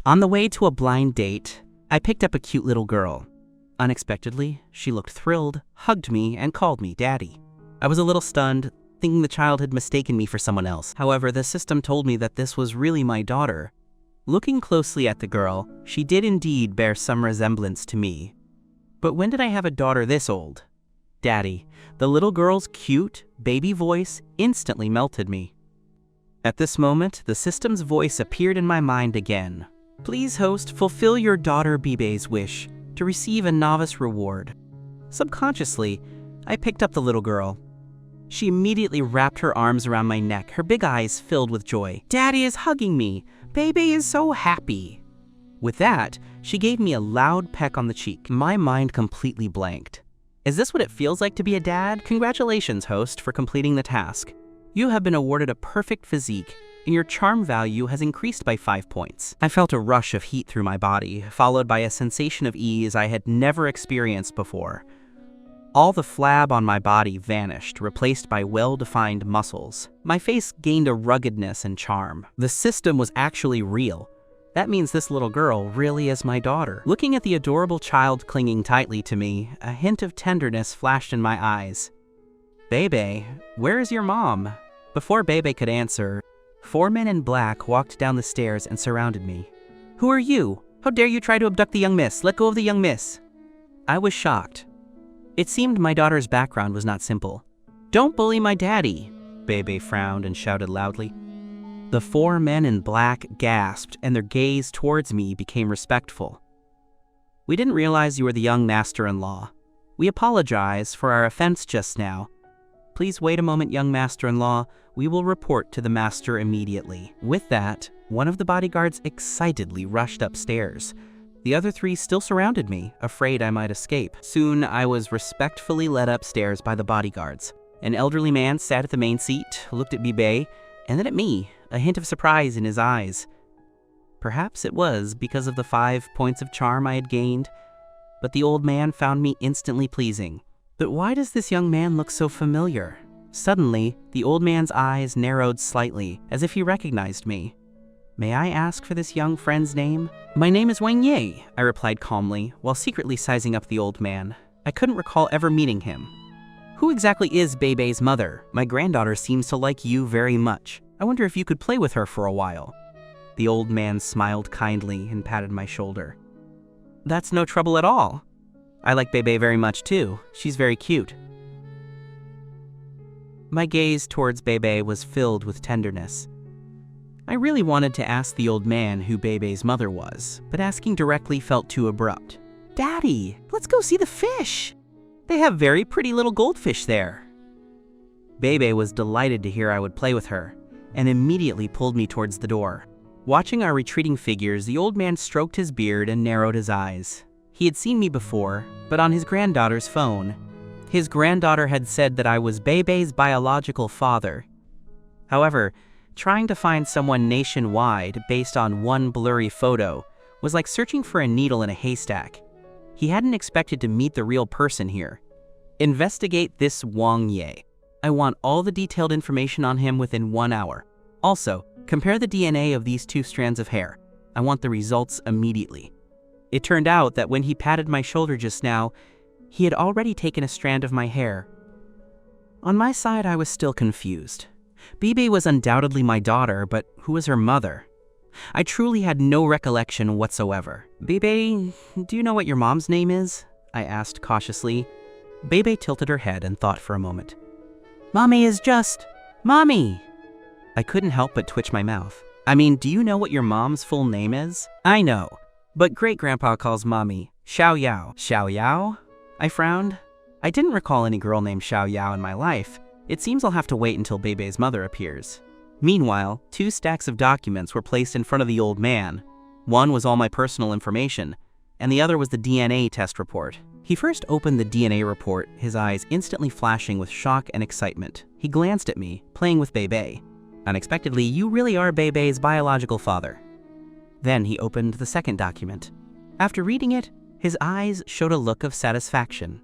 On the way to a blind date, I picked up a cute little girl. Unexpectedly, she looked thrilled, hugged me, and called me Daddy. I was a little stunned, thinking the child had mistaken me for someone else. However, the system told me that this was really my daughter. Looking closely at the girl, she did indeed bear some resemblance to me. But when did I have a daughter this old? Daddy, the little girl's cute, baby voice instantly melted me. At this moment, the system's voice appeared in my mind again. Please, host, fulfill your daughter Bibe's wish to receive a novice reward. Subconsciously, I picked up the little girl. She immediately wrapped her arms around my neck, her big eyes filled with joy. Daddy is hugging me. Bebe is so happy. With that, she gave me a loud peck on the cheek. My mind completely blanked. Is this what it feels like to be a dad? Congratulations, host, for completing the task. You have been awarded a perfect physique, and your charm value has increased by 5 points. I felt a rush of heat through my body, followed by a sensation of ease I had never experienced before. All the flab on my body vanished, replaced by well-defined muscles. My face gained a ruggedness and charm. The system was actually real. That means this little girl really is my daughter. Looking at the adorable child clinging tightly to me, a hint of tenderness flashed in my eyes. Bebe, where is your mom? Before Bebe could answer, 4 men in black walked down the stairs and surrounded me. Who are you? How dare you try to abduct the young miss? Let go of the young miss. I was shocked. It seemed my daughter's background was not simple. Don't bully my daddy, Bebe frowned and shouted loudly. The 4 men in black gasped, and their gaze towards me became respectful. We didn't realize you were the young master-in-law. We apologize for our offense just now. Please wait a moment, young master-in-law. We will report to the master immediately. With that, one of the bodyguards excitedly rushed upstairs. The other 3 still surrounded me, afraid I might escape. Soon, I was respectfully led upstairs by the bodyguards. An elderly man sat at the main seat, looked at Bibe, and then at me, a hint of surprise in his eyes. Perhaps it was because of the 5 points of charm I had gained, but the old man found me instantly pleasing. But why does this young man look so familiar? Suddenly, the old man's eyes narrowed slightly, as if he recognized me. May I ask for this young friend's name? My name is Wang Ye, I replied calmly, while secretly sizing up the old man. I couldn't recall ever meeting him. Who exactly is Bebe's mother? My granddaughter seems to like you very much. I wonder if you could play with her for a while. The old man smiled kindly and patted my shoulder. That's no trouble at all. I like Bebe very much too. She's very cute. My gaze towards Bebe was filled with tenderness. I really wanted to ask the old man who Bebe's mother was, but asking directly felt too abrupt. Daddy, let's go see the fish. They have very pretty little goldfish there. Bebe was delighted to hear I would play with her, and immediately pulled me towards the door. Watching our retreating figures, the old man stroked his beard and narrowed his eyes. He had seen me before, but on his granddaughter's phone. His granddaughter had said that I was Bebe's biological father. However, trying to find someone nationwide based on one blurry photo was like searching for a needle in a haystack. He hadn't expected to meet the real person here. Investigate this Wang Ye. I want all the detailed information on him within 1 hour. Also, compare the DNA of these 2 strands of hair. I want the results immediately. It turned out that when he patted my shoulder just now, he had already taken a strand of my hair. On my side, I was still confused. Bebe was undoubtedly my daughter, but who was her mother? I truly had no recollection whatsoever. Bebe, do you know what your mom's name is? I asked cautiously. Bebe tilted her head and thought for a moment. Mommy is just... Mommy! I couldn't help but twitch my mouth. I mean, do you know what your mom's full name is? I know, but great-grandpa calls Mommy Xiao Yao. Xiao Yao? I frowned. I didn't recall any girl named Xiao Yao in my life. It seems I'll have to wait until Bebe's mother appears. Meanwhile, 2 stacks of documents were placed in front of the old man. One was all my personal information, and the other was the DNA test report. He first opened the DNA report, his eyes instantly flashing with shock and excitement. He glanced at me, playing with Bebe. Unexpectedly, you really are Bebe's biological father. Then he opened the second document. After reading it, his eyes showed a look of satisfaction.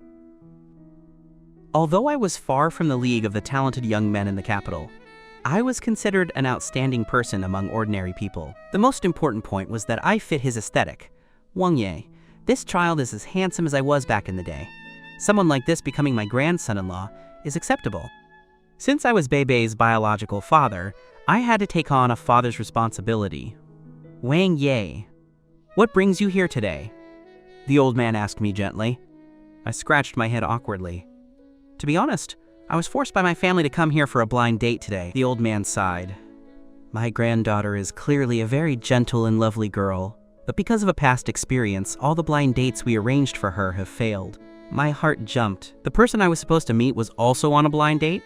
Although I was far from the league of the talented young men in the capital, I was considered an outstanding person among ordinary people. The most important point was that I fit his aesthetic. Wang Ye, this child is as handsome as I was back in the day. Someone like this becoming my grandson-in-law is acceptable. Since I was Beibei's biological father, I had to take on a father's responsibility. Wang Ye, what brings you here today? The old man asked me gently. I scratched my head awkwardly. To be honest, I was forced by my family to come here for a blind date today. The old man sighed. My granddaughter is clearly a very gentle and lovely girl, but because of a past experience, all the blind dates we arranged for her have failed. My heart jumped. The person I was supposed to meet was also on a blind date?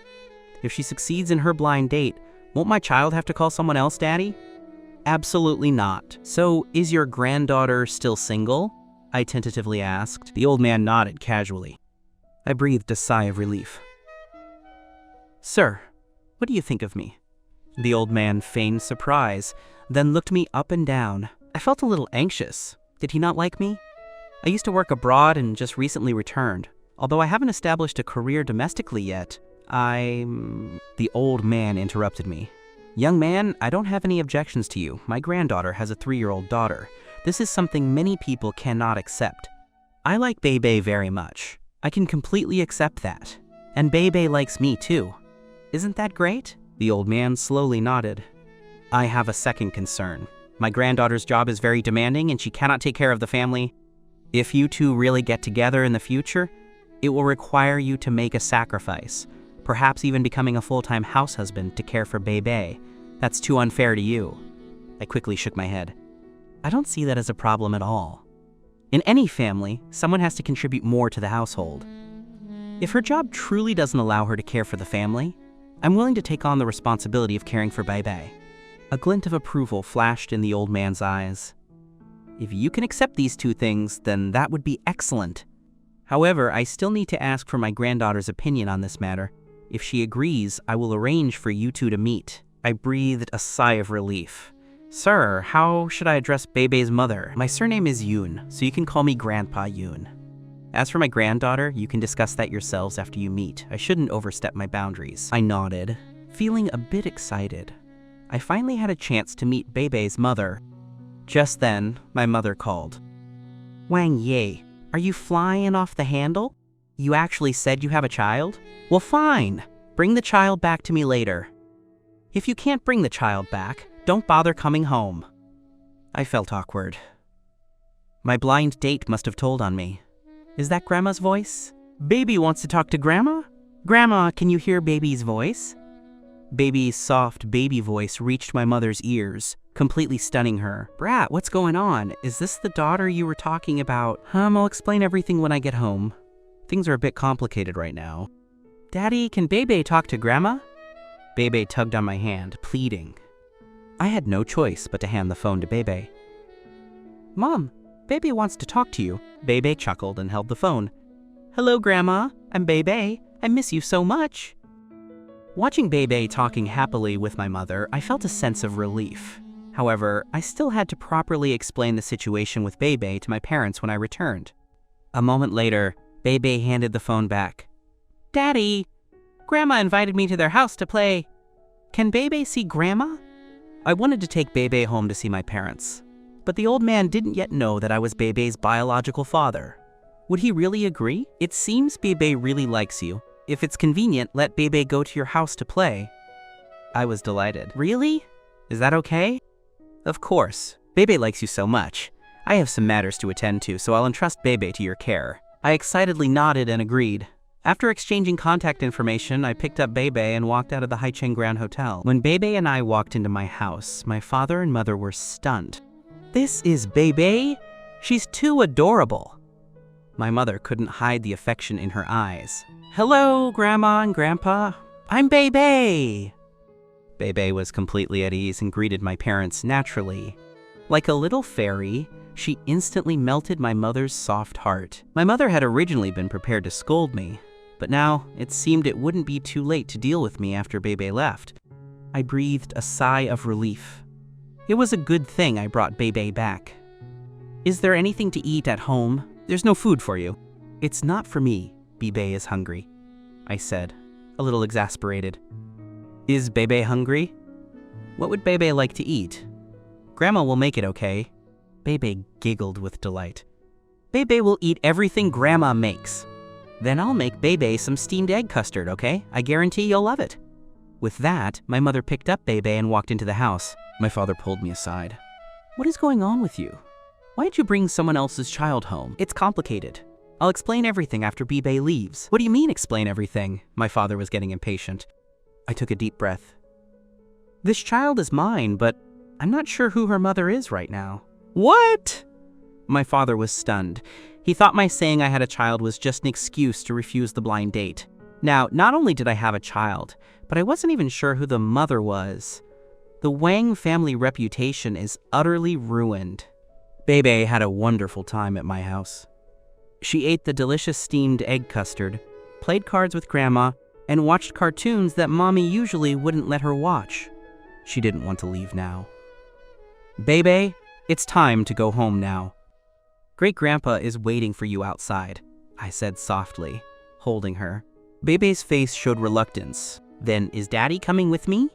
If she succeeds in her blind date, won't my child have to call someone else daddy? Absolutely not. So, is your granddaughter still single? I tentatively asked. The old man nodded casually. I breathed a sigh of relief. Sir, what do you think of me? The old man feigned surprise, then looked me up and down. I felt a little anxious. Did he not like me? I used to work abroad and just recently returned. Although I haven't established a career domestically yet, The old man interrupted me. Young man, I don't have any objections to you. My granddaughter has a 3-year-old daughter. This is something many people cannot accept. I like Beibei very much. I can completely accept that. And Beibei likes me too. Isn't that great? The old man slowly nodded. I have a second concern. My granddaughter's job is very demanding and she cannot take care of the family. If you two really get together in the future, it will require you to make a sacrifice, perhaps even becoming a full-time house husband to care for Beibei. That's too unfair to you. I quickly shook my head. I don't see that as a problem at all. In any family, someone has to contribute more to the household. If her job truly doesn't allow her to care for the family, I'm willing to take on the responsibility of caring for Beibei. A glint of approval flashed in the old man's eyes. If you can accept these two things, then that would be excellent. However, I still need to ask for my granddaughter's opinion on this matter. If she agrees, I will arrange for you two to meet. I breathed a sigh of relief. Sir, how should I address Beibei's mother? My surname is Yoon, so you can call me Grandpa Yoon. As for my granddaughter, you can discuss that yourselves after you meet. I shouldn't overstep my boundaries. I nodded, feeling a bit excited. I finally had a chance to meet Beibei's mother. Just then, my mother called. Wang Ye, are you flying off the handle? You actually said you have a child? Well, fine. Bring the child back to me later. If you can't bring the child back, don't bother coming home. I felt awkward. My blind date must have told on me. Is that Grandma's voice? Baby wants to talk to Grandma? Grandma, can you hear Baby's voice? Baby's soft baby voice reached my mother's ears, completely stunning her. Brat, what's going on? Is this the daughter you were talking about? I'll explain everything when I get home. Things are a bit complicated right now. Daddy, can Beibei talk to Grandma? Beibei tugged on my hand, pleading. I had no choice but to hand the phone to Beibei. Mom, Beibei wants to talk to you. Beibei chuckled and held the phone. Hello, Grandma. I'm Beibei. I miss you so much. Watching Beibei talking happily with my mother, I felt a sense of relief. However, I still had to properly explain the situation with Beibei to my parents when I returned. A moment later, Beibei handed the phone back. Daddy, Grandma invited me to their house to play. Can Beibei see Grandma? I wanted to take Beibei home to see my parents, but the old man didn't yet know that I was Beibei's biological father. Would he really agree? It seems Beibei really likes you. If it's convenient, let Beibei go to your house to play. I was delighted. Really? Is that okay? Of course. Beibei likes you so much. I have some matters to attend to, so I'll entrust Beibei to your care. I excitedly nodded and agreed. After exchanging contact information, I picked up Beibei and walked out of the Haicheng Grand Hotel. When Beibei and I walked into my house, my father and mother were stunned. This is Beibei? She's too adorable. My mother couldn't hide the affection in her eyes. Hello, Grandma and Grandpa. I'm Beibei. Beibei was completely at ease and greeted my parents naturally. Like a little fairy, she instantly melted my mother's soft heart. My mother had originally been prepared to scold me, but now it seemed it wouldn't be too late to deal with me after Beibei left. I breathed a sigh of relief. It was a good thing I brought Beibei back. Is there anything to eat at home? There's no food for you. It's not for me. Beibei is hungry, I said, a little exasperated. Is Bebe hungry? What would Bebe like to eat? Grandma will make it, okay? Bebe giggled with delight. Bebe will eat everything Grandma makes. Then I'll make Bebe some steamed egg custard, okay? I guarantee you'll love it. With that, my mother picked up Bebe and walked into the house. My father pulled me aside. What is going on with you? Why'd you bring someone else's child home? It's complicated. I'll explain everything after Bebe leaves. What do you mean explain everything? My father was getting impatient. I took a deep breath. This child is mine, but I'm not sure who her mother is right now. What? My father was stunned. He thought my saying I had a child was just an excuse to refuse the blind date. Now, not only did I have a child, but I wasn't even sure who the mother was. The Wang family reputation is utterly ruined. Bebe had a wonderful time at my house. She ate the delicious steamed egg custard, played cards with Grandma, and watched cartoons that Mommy usually wouldn't let her watch. She didn't want to leave now. Bebe, it's time to go home now. Great-Grandpa is waiting for you outside, I said softly, holding her. Bebe's face showed reluctance. Then, is Daddy coming with me?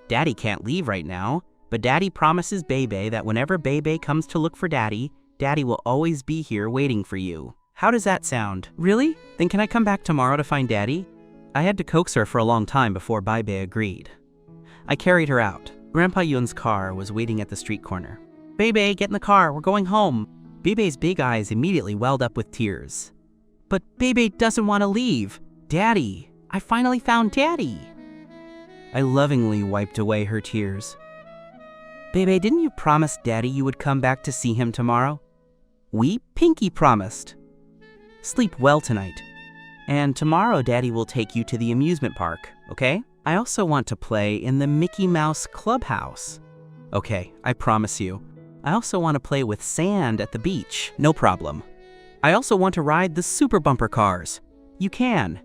Daddy can't leave right now, but Daddy promises Bebe that whenever Bebe comes to look for Daddy, Daddy will always be here waiting for you. How does that sound? Really? Then can I come back tomorrow to find Daddy? I had to coax her for a long time before Bebe agreed. I carried her out. Grandpa Yun's car was waiting at the street corner. Bebe, get in the car, we're going home. Bebe's big eyes immediately welled up with tears. But Bebe doesn't want to leave. Daddy, I finally found Daddy. I lovingly wiped away her tears. Bebe, didn't you promise Daddy you would come back to see him tomorrow? We pinky promised. Sleep well tonight. And tomorrow Daddy will take you to the amusement park, okay? I also want to play in the Mickey Mouse Clubhouse. Okay, I promise you. I also want to play with sand at the beach. No problem. I also want to ride the super bumper cars. You can.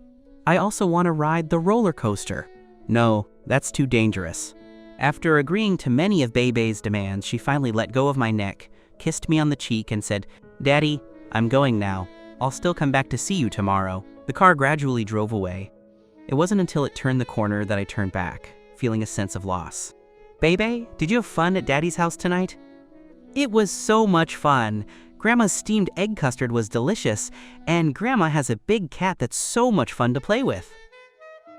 I also want to ride the roller coaster. No, that's too dangerous. After agreeing to many of Bebe's demands, she finally let go of my neck, kissed me on the cheek, and said, Daddy, I'm going now. I'll still come back to see you tomorrow. The car gradually drove away. It wasn't until it turned the corner that I turned back, feeling a sense of loss. Bebe, did you have fun at Daddy's house tonight? It was so much fun. Grandma's steamed egg custard was delicious, and Grandma has a big cat that's so much fun to play with.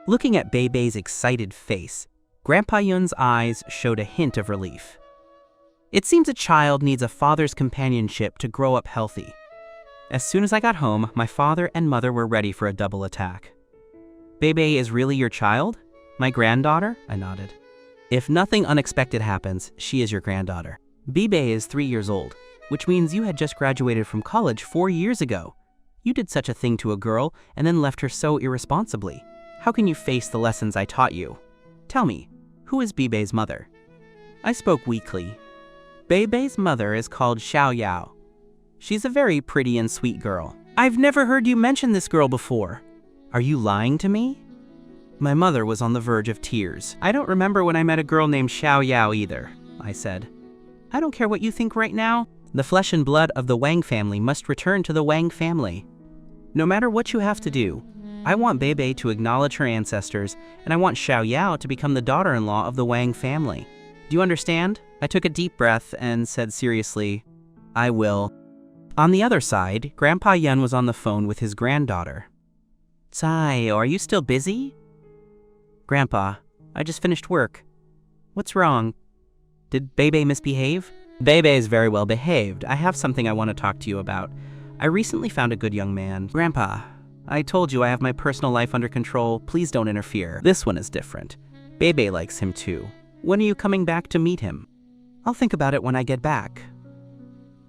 Looking at Bebe's excited face, Grandpa Yun's eyes showed a hint of relief. It seems a child needs a father's companionship to grow up healthy. As soon as I got home, my father and mother were ready for a double attack. Bebe is really your child? My granddaughter? I nodded. If nothing unexpected happens, she is your granddaughter. Bebe is 3 years old, which means you had just graduated from college 4 years ago. You did such a thing to a girl and then left her so irresponsibly. How can you face the lessons I taught you? Tell me, who is Bebe's mother? I spoke weakly. Bebe's mother is called Xiao Yao. She's a very pretty and sweet girl. I've never heard you mention this girl before. Are you lying to me? My mother was on the verge of tears. I don't remember when I met a girl named Xiao Yao either, I said. I don't care what you think right now. The flesh and blood of the Wang family must return to the Wang family. No matter what you have to do, I want Bebe to acknowledge her ancestors, and I want Xiao Yao to become the daughter-in-law of the Wang family. Do you understand? I took a deep breath and said seriously, I will. On the other side, Grandpa Yun was on the phone with his granddaughter. Tsai, are you still busy? Grandpa, I just finished work. What's wrong? Did Bebe misbehave? Bebe is very well behaved. I have something I want to talk to you about. I recently found a good young man. Grandpa, I told you I have my personal life under control. Please don't interfere. This one is different. Bebe likes him too. When are you coming back to meet him? I'll think about it when I get back.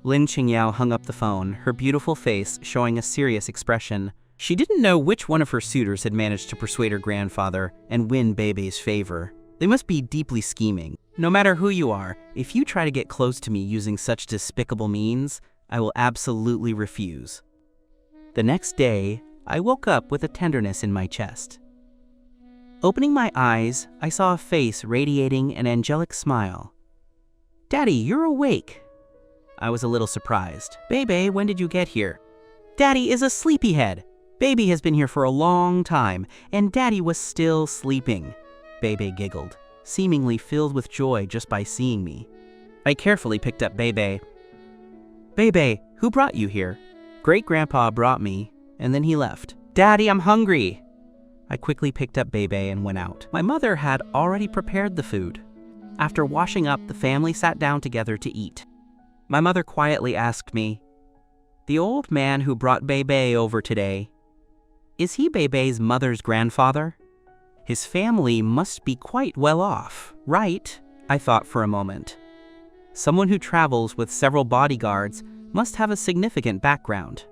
Lin Ching Yao hung up the phone, her beautiful face showing a serious expression. She didn't know which one of her suitors had managed to persuade her grandfather and win Bebe's favor. They must be deeply scheming. No matter who you are, if you try to get close to me using such despicable means, I will absolutely refuse. The next day, I woke up with a tenderness in my chest. Opening my eyes, I saw a face radiating an angelic smile. Daddy, you're awake. I was a little surprised. Bebe, when did you get here? Daddy is a sleepyhead. Bebe has been here for a long time, and Daddy was still sleeping. Bebe giggled, seemingly filled with joy just by seeing me. I carefully picked up Bebe. Bebe, who brought you here? Great-grandpa brought me, and then he left. Daddy, I'm hungry! I quickly picked up Bebe and went out. My mother had already prepared the food. After washing up, the family sat down together to eat. My mother quietly asked me, "The old man who brought Bebe over today, is he Bebe's mother's grandfather? His family must be quite well off, right?" I thought for a moment. Someone who travels with several bodyguards must have a significant background.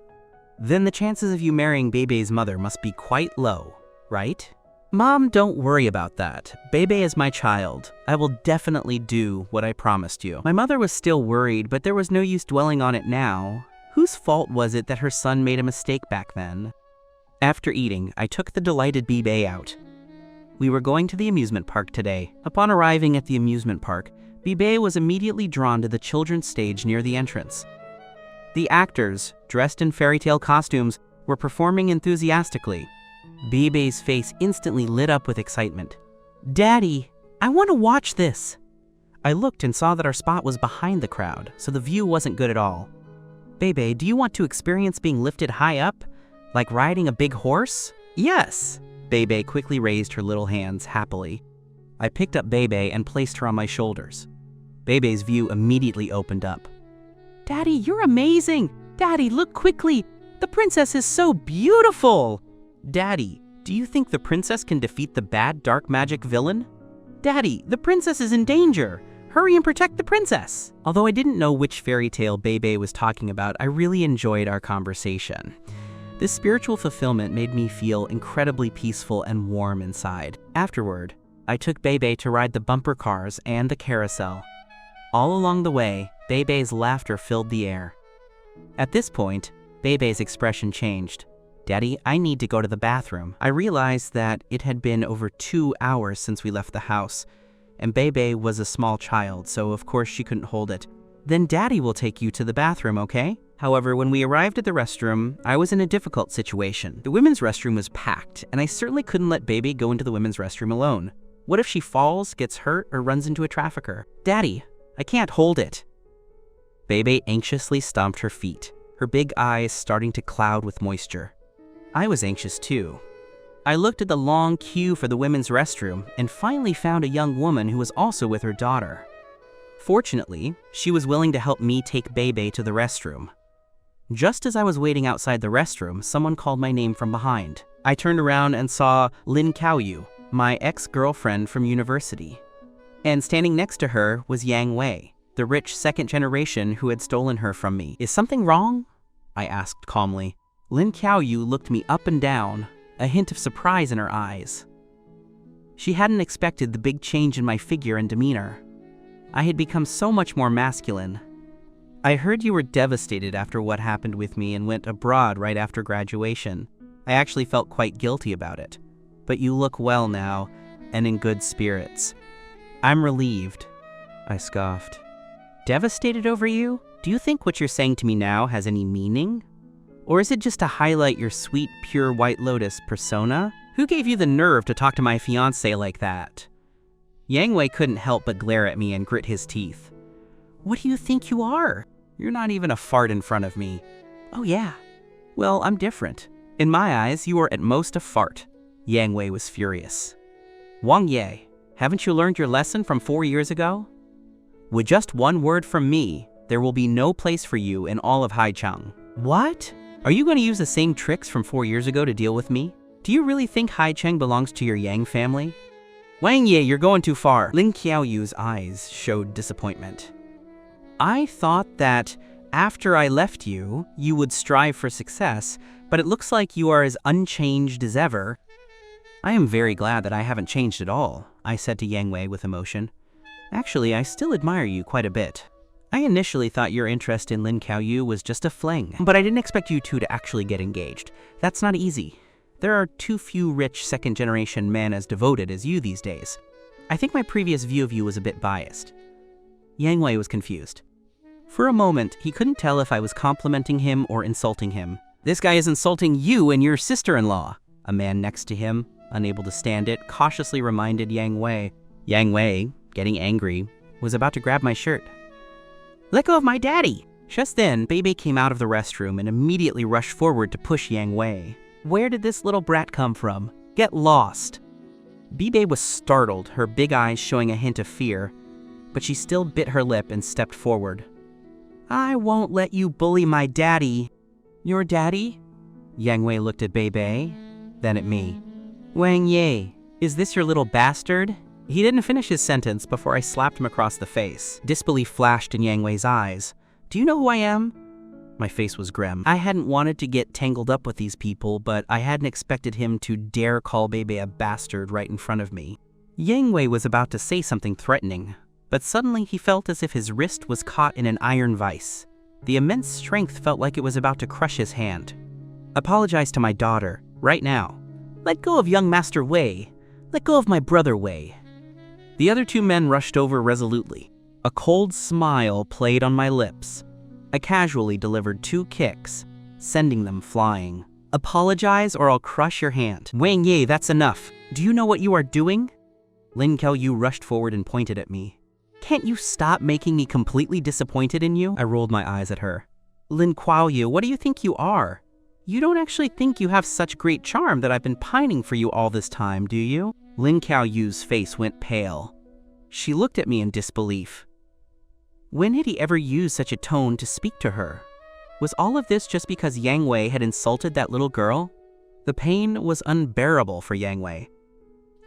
Then the chances of you marrying Bebe's mother must be quite low, right? Mom, don't worry about that. Bebe is my child. I will definitely do what I promised you. My mother was still worried, but there was no use dwelling on it now. Whose fault was it that her son made a mistake back then? After eating, I took the delighted Bebe out. We were going to the amusement park today. Upon arriving at the amusement park, Bebe was immediately drawn to the children's stage near the entrance. The actors, dressed in fairy tale costumes, were performing enthusiastically. Bebe's face instantly lit up with excitement. Daddy, I want to watch this! I looked and saw that our spot was behind the crowd, so the view wasn't good at all. Bebe, do you want to experience being lifted high up? Like riding a big horse? Yes! Bebe quickly raised her little hands happily. I picked up Bebe and placed her on my shoulders. Bebe's view immediately opened up. Daddy, you're amazing! Daddy, look quickly! The princess is so beautiful! Daddy, do you think the princess can defeat the bad dark magic villain? Daddy, the princess is in danger! Hurry and protect the princess! Although I didn't know which fairy tale Bebe was talking about, I really enjoyed our conversation. This spiritual fulfillment made me feel incredibly peaceful and warm inside. Afterward, I took Bebe to ride the bumper cars and the carousel. All along the way, Bebe's laughter filled the air. At this point, Bebe's expression changed. Daddy, I need to go to the bathroom. I realized that it had been over 2 hours since we left the house, and Bebe was a small child, so of course she couldn't hold it. Then Daddy will take you to the bathroom, okay? However, when we arrived at the restroom, I was in a difficult situation. The women's restroom was packed, and I certainly couldn't let Bebe go into the women's restroom alone. What if she falls, gets hurt, or runs into a trafficker? Daddy, I can't hold it. Bebe anxiously stomped her feet, her big eyes starting to cloud with moisture. I was anxious too. I looked at the long queue for the women's restroom and finally found a young woman who was also with her daughter. Fortunately, she was willing to help me take Bebe to the restroom. Just as I was waiting outside the restroom, someone called my name from behind. I turned around and saw Lin Ching Yao, my ex-girlfriend from university. And standing next to her was Yang Wei, the rich second generation who had stolen her from me. Is something wrong? I asked calmly. Lin Ching Yao looked me up and down, a hint of surprise in her eyes. She hadn't expected the big change in my figure and demeanor. I had become so much more masculine. I heard you were devastated after what happened with me and went abroad right after graduation. I actually felt quite guilty about it. But you look well now, and in good spirits. I'm relieved, I scoffed. Devastated over you? Do you think what you're saying to me now has any meaning? Or is it just to highlight your sweet, pure White Lotus persona? Who gave you the nerve to talk to my fiancé like that? Yang Wei couldn't help but glare at me and grit his teeth. What do you think you are? You're not even a fart in front of me. Oh yeah. Well, I'm different. In my eyes, you are at most a fart. Yang Wei was furious. Wang Ye, haven't you learned your lesson from 4 years ago? With just one word from me, there will be no place for you in all of Haicheng. What? Are you going to use the same tricks from 4 years ago to deal with me? Do you really think Haicheng belongs to your Yang family? Wang Ye, you're going too far. Lin Ching Yao's eyes showed disappointment. I thought that after I left you, you would strive for success, but it looks like you are as unchanged as ever. I am very glad that I haven't changed at all, I said to Yang Wei with emotion. Actually, I still admire you quite a bit. I initially thought your interest in Lin Ching Yao was just a fling, but I didn't expect you two to actually get engaged. That's not easy. There are too few rich second-generation men as devoted as you these days. I think my previous view of you was a bit biased. Yang Wei was confused. For a moment, he couldn't tell if I was complimenting him or insulting him. This guy is insulting you and your sister-in-law. A man next to him, unable to stand it, cautiously reminded Yang Wei. Yang Wei, getting angry, was about to grab my shirt. "Let go of my daddy!" Just then, Bebe came out of the restroom and immediately rushed forward to push Yang Wei. "Where did this little brat come from? Get lost!" Bebe was startled, her big eyes showing a hint of fear, but she still bit her lip and stepped forward. "I won't let you bully my daddy." "Your daddy?" Yang Wei looked at Bebe, then at me. "Wang Ye, is this your little bastard?" He didn't finish his sentence before I slapped him across the face. Disbelief flashed in Yang Wei's eyes. "Do you know who I am?" My face was grim. I hadn't wanted to get tangled up with these people, but I hadn't expected him to dare call Bebe a bastard right in front of me. Yang Wei was about to say something threatening, but suddenly he felt as if his wrist was caught in an iron vise. The immense strength felt like it was about to crush his hand. "Apologize to my daughter, right now. Let go of young Master Wei. Let go of my brother Wei." The other two men rushed over resolutely. A cold smile played on my lips. I casually delivered 2 kicks, sending them flying. "Apologize or I'll crush your hand." "Wang Ye, that's enough. Do you know what you are doing?" Lin Ching Yao rushed forward and pointed at me. "Can't you stop making me completely disappointed in you?" I rolled my eyes at her. "Lin Ching Yao, what do you think you are? You don't actually think you have such great charm that I've been pining for you all this time, do you?" Lin Ching Yao's face went pale. She looked at me in disbelief. When had he ever used such a tone to speak to her? Was all of this just because Yang Wei had insulted that little girl? The pain was unbearable for Yang Wei.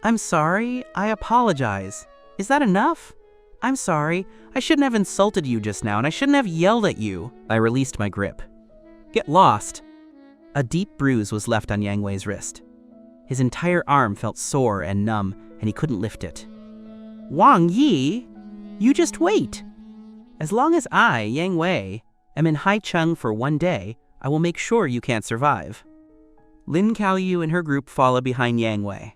"I'm sorry, I apologize. Is that enough? I'm sorry, I shouldn't have insulted you just now and I shouldn't have yelled at you." I released my grip. "Get lost." A deep bruise was left on Yang Wei's wrist. His entire arm felt sore and numb and he couldn't lift it. "Wang Yi, you just wait. As long as I, Yang Wei, am in Haicheng for 1 day, I will make sure you can't survive." Lin Ching Yao and her group followed behind Yang Wei.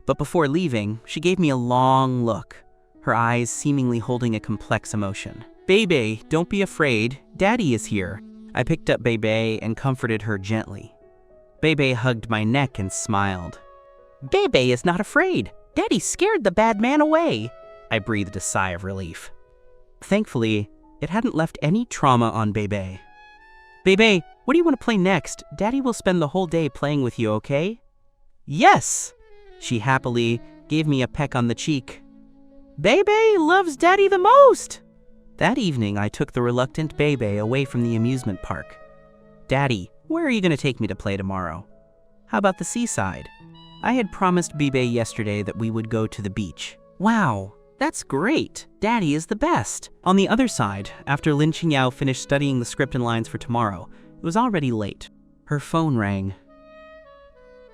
But before leaving, she gave me a long look, her eyes seemingly holding a complex emotion. "Bebe, don't be afraid. Daddy is here." I picked up Bebe and comforted her gently. Bebe hugged my neck and smiled. "Bebe is not afraid. Daddy scared the bad man away." I breathed a sigh of relief. Thankfully, it hadn't left any trauma on Bebe. "Bebe, what do you want to play next? Daddy will spend the whole day playing with you, okay?" "Yes!" She happily gave me a peck on the cheek. "Bebe loves Daddy the most!" That evening, I took the reluctant Bebe away from the amusement park. "Daddy, where are you going to take me to play tomorrow?" "How about the seaside?" I had promised Bebe yesterday that we would go to the beach. "Wow! That's great! Daddy is the best!" On the other side, after Lin Ching Yao finished studying the script and lines for tomorrow, it was already late. Her phone rang.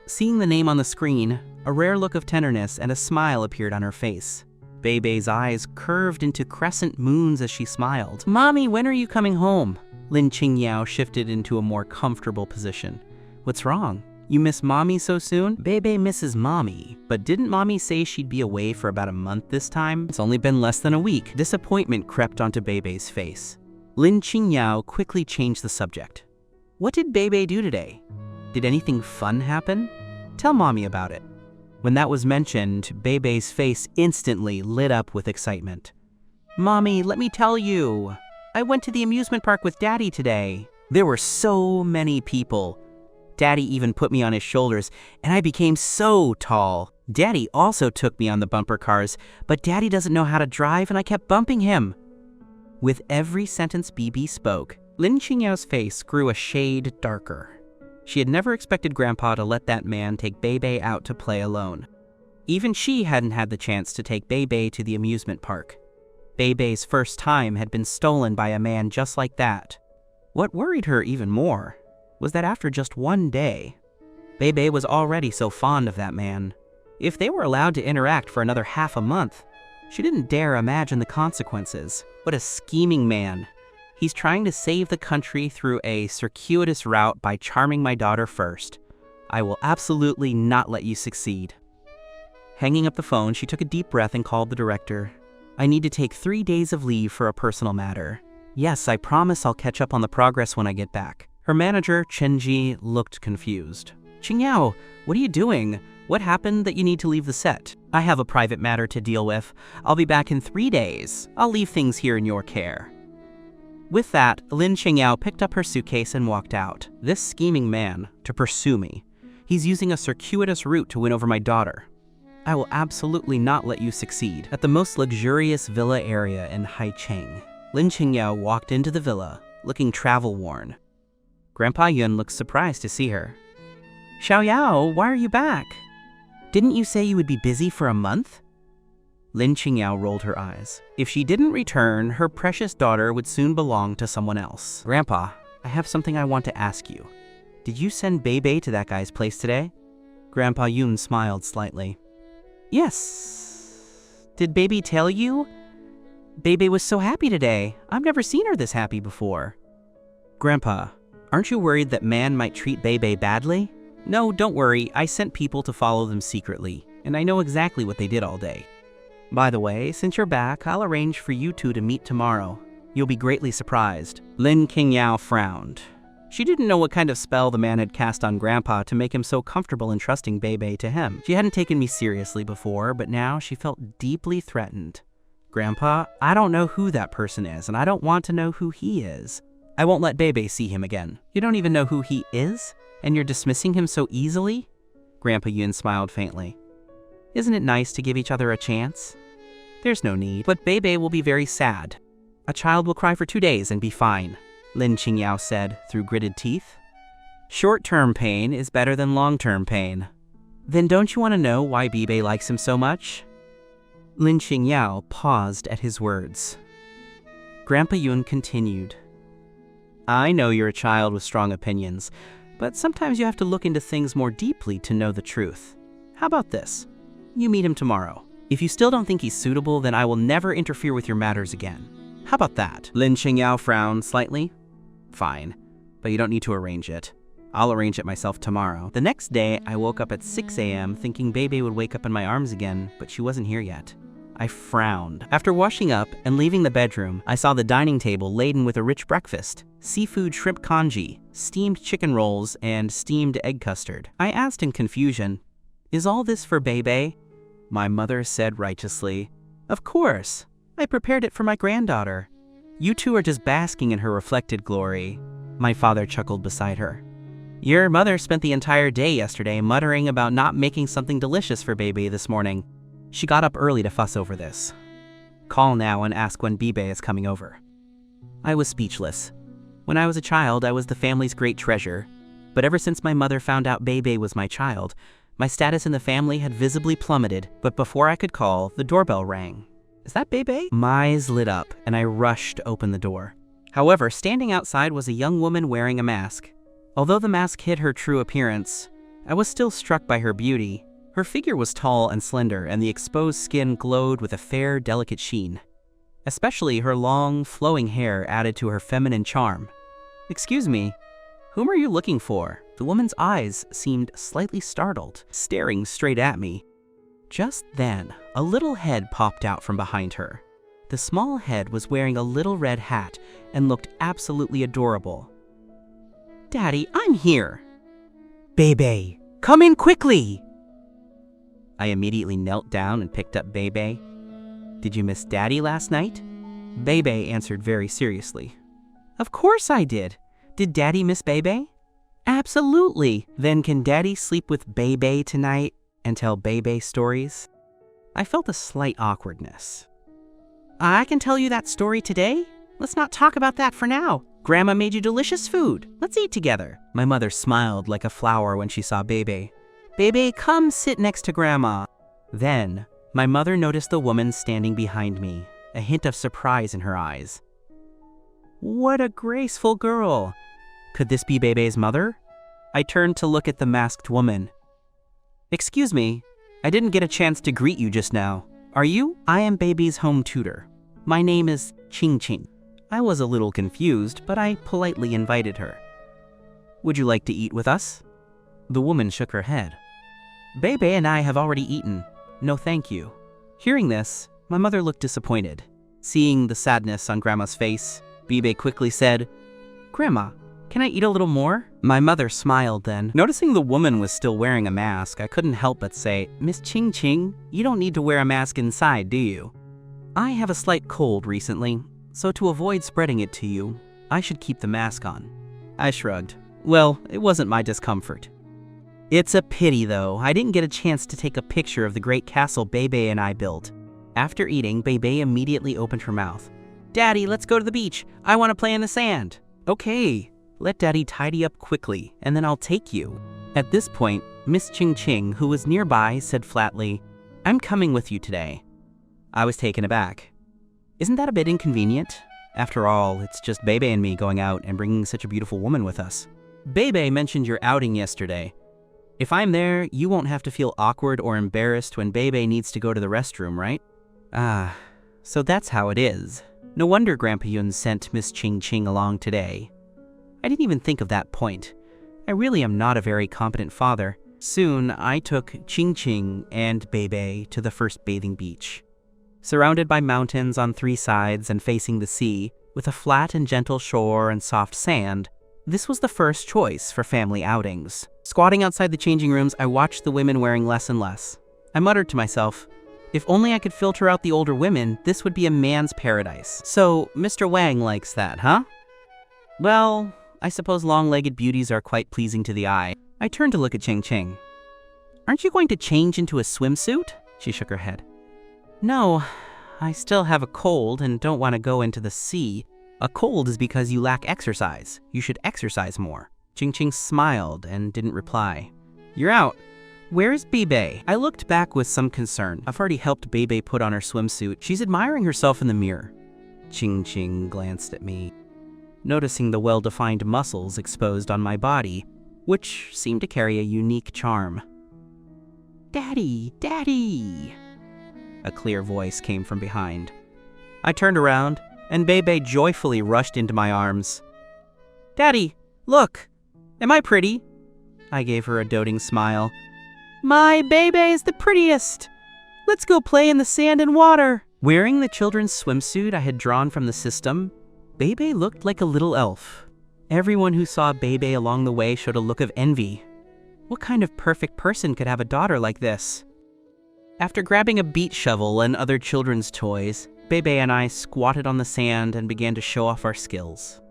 Seeing the name on the screen, a rare look of tenderness and a smile appeared on her face. Bebe's eyes curved into crescent moons as she smiled. "Mommy, when are you coming home?" Lin Ching Yao shifted into a more comfortable position. "What's wrong? You miss Mommy so soon?" "Bebe misses Mommy, but didn't Mommy say she'd be away for about a month this time? It's only been less than a week." Disappointment crept onto Bebe's face. Lin Ching Yao quickly changed the subject. "What did Bebe do today? Did anything fun happen? Tell Mommy about it." When that was mentioned, Bebe's face instantly lit up with excitement. "Mommy, let me tell you. I went to the amusement park with Daddy today. There were so many people. Daddy even put me on his shoulders, and I became so tall. Daddy also took me on the bumper cars, but Daddy doesn't know how to drive and I kept bumping him." With every sentence Bebe spoke, Lin Ching Yao's face grew a shade darker. She had never expected Grandpa to let that man take Bebe out to play alone. Even she hadn't had the chance to take Bebe to the amusement park. Bebe's first time had been stolen by a man just like that. What worried her even more was that after just 1 day, Bebe was already so fond of that man. If they were allowed to interact for another half a month, she didn't dare imagine the consequences. What a scheming man. He's trying to save the country through a circuitous route by charming my daughter first. I will absolutely not let you succeed. Hanging up the phone, she took a deep breath and called the director. "I need to take 3 days of leave for a personal matter. Yes, I promise I'll catch up on the progress when I get back." Her manager, Chenji, looked confused. "Ching Yao, what are you doing? What happened that you need to leave the set? I have a private matter to deal with. I'll be back in 3 days. I'll leave things here in your care. With that, Lin Ching Yao picked up her suitcase and walked out. This scheming man, to pursue me. He's using a circuitous route to win over my daughter. I will absolutely not let you succeed. At the most luxurious villa area in Haicheng, Lin Ching Yao walked into the villa, looking travel-worn. Grandpa Yun looked surprised to see her. Xiao Yao, why are you back? Didn't you say you would be busy for a month? Lin Ching Yao rolled her eyes. If she didn't return, her precious daughter would soon belong to someone else. Grandpa, I have something I want to ask you. Did you send Bebe to that guy's place today? Grandpa Yun smiled slightly. Yes. Did Bebe tell you? Bebe was so happy today. I've never seen her this happy before. Grandpa, aren't you worried that man might treat Bebe badly? No, don't worry. I sent people to follow them secretly, and I know exactly what they did all day. By the way, since you're back, I'll arrange for you two to meet tomorrow. You'll be greatly surprised. Lin Ching Yao frowned. She didn't know what kind of spell the man had cast on Grandpa to make him so comfortable entrusting Bebe to him. She hadn't taken me seriously before, but now she felt deeply threatened. Grandpa, I don't know who that person is, and I don't want to know who he is. I won't let Bebe see him again. You don't even know who he is? And you're dismissing him so easily? Grandpa Yun smiled faintly. Isn't it nice to give each other a chance? There's no need, but Bebe will be very sad. A child will cry for 2 days and be fine, Lin Ching Yao said through gritted teeth. Short-term pain is better than long-term pain. Then don't you want to know why Bebe likes him so much? Lin Ching Yao paused at his words. Grandpa Yun continued. I know you're a child with strong opinions, but sometimes you have to look into things more deeply to know the truth. How about this? You meet him tomorrow. If you still don't think he's suitable, then I will never interfere with your matters again. How about that? Lin Ching Yao frowned slightly. Fine, but you don't need to arrange it. I'll arrange it myself tomorrow. The next day, I woke up at 6 a.m. thinking Bebe would wake up in my arms again, but she wasn't here yet. I frowned. After washing up and leaving the bedroom, I saw the dining table laden with a rich breakfast. Seafood shrimp congee, steamed chicken rolls, and steamed egg custard. I asked in confusion, is all this for Bebe? My mother said righteously, of course. I prepared it for my granddaughter. You two are just basking in her reflected glory. My father chuckled beside her. Your mother spent the entire day yesterday muttering about not making something delicious for Bebe this morning. She got up early to fuss over this. Call now and ask when Bebe is coming over. I was speechless. When I was a child, I was the family's great treasure. But ever since my mother found out Bebe was my child, my status in the family had visibly plummeted. But before I could call, the doorbell rang. Is that Bebe? My eyes lit up, and I rushed to open the door. However, standing outside was a young woman wearing a mask. Although the mask hid her true appearance, I was still struck by her beauty. Her figure was tall and slender, and the exposed skin glowed with a fair, delicate sheen. Especially her long, flowing hair added to her feminine charm. Excuse me, whom are you looking for? The woman's eyes seemed slightly startled, staring straight at me. Just then, a little head popped out from behind her. The small head was wearing a little red hat and looked absolutely adorable. Daddy, I'm here. Bebe, come in quickly. I immediately knelt down and picked up Bebe. Did you miss Daddy last night? Bebe answered very seriously. Of course I did. Did Daddy miss Bebe? Absolutely. Then can Daddy sleep with Bebe tonight and tell Bebe stories? I felt a slight awkwardness. I can tell you that story today. Let's not talk about that for now. Grandma made you delicious food. Let's eat together. My mother smiled like a flower when she saw Bebe. Bebe, come sit next to Grandma. Then, my mother noticed the woman standing behind me, a hint of surprise in her eyes. What a graceful girl. Could this be Bebe's mother? I turned to look at the masked woman. Excuse me, I didn't get a chance to greet you just now. Are you? I am Bebe's home tutor. My name is Ching. I was a little confused, but I politely invited her. Would you like to eat with us? The woman shook her head. Bebe and I have already eaten. No thank you. Hearing this, my mother looked disappointed. Seeing the sadness on Grandma's face, Bebe quickly said, Grandma, Can I eat a little more? My mother smiled then. Noticing the woman was still wearing a mask, I couldn't help but say, Miss Ching Ching, you don't need to wear a mask inside, do you? I have a slight cold recently, so to avoid spreading it to you, I should keep the mask on. I shrugged. Well, it wasn't my discomfort. It's a pity though, I didn't get a chance to take a picture of the great castle Bebe and I built. After eating, Bebe immediately opened her mouth. Daddy, let's go to the beach. I want to play in the sand. Okay, let Daddy tidy up quickly, and then I'll take you. At this point, Miss Ching Ching, who was nearby, said flatly, I'm coming with you today. I was taken aback. Isn't that a bit inconvenient? After all, it's just Bebe and me going out and bringing such a beautiful woman with us. Bebe mentioned your outing yesterday. If I'm there, you won't have to feel awkward or embarrassed when Bebe needs to go to the restroom, right? Ah, so that's how it is. No wonder Grandpa Yun sent Miss Ching Ching along today. I didn't even think of that point. I really am not a very competent father. Soon, I took Ching Ching and Bebe to the first bathing beach. Surrounded by mountains on 3 sides and facing the sea, with a flat and gentle shore and soft sand, this was the first choice for family outings. Squatting outside the changing rooms, I watched the women wearing less and less. I muttered to myself, if only I could filter out the older women, this would be a man's paradise. So, Mr. Wang likes that, huh? Well, I suppose long-legged beauties are quite pleasing to the eye. I turned to look at Ching Ching. Aren't you going to change into a swimsuit? She shook her head. No, I still have a cold and don't want to go into the sea. A cold is because you lack exercise. You should exercise more. Ching Ching smiled and didn't reply. You're out. Where's Bebe? I looked back with some concern. I've already helped Bebe put on her swimsuit. She's admiring herself in the mirror. Ching Ching glanced at me, noticing the well-defined muscles exposed on my body, which seemed to carry a unique charm. Daddy, Daddy! A clear voice came from behind. I turned around, and Bebe joyfully rushed into my arms. Daddy, look! Am I pretty? I gave her a doting smile. My Bebe's the prettiest! Let's go play in the sand and water! Wearing the children's swimsuit I had drawn from the system, Bebe looked like a little elf. Everyone who saw Bebe along the way showed a look of envy. What kind of perfect person could have a daughter like this? After grabbing a beach shovel and other children's toys, Bebe and I squatted on the sand and began to show off our skills.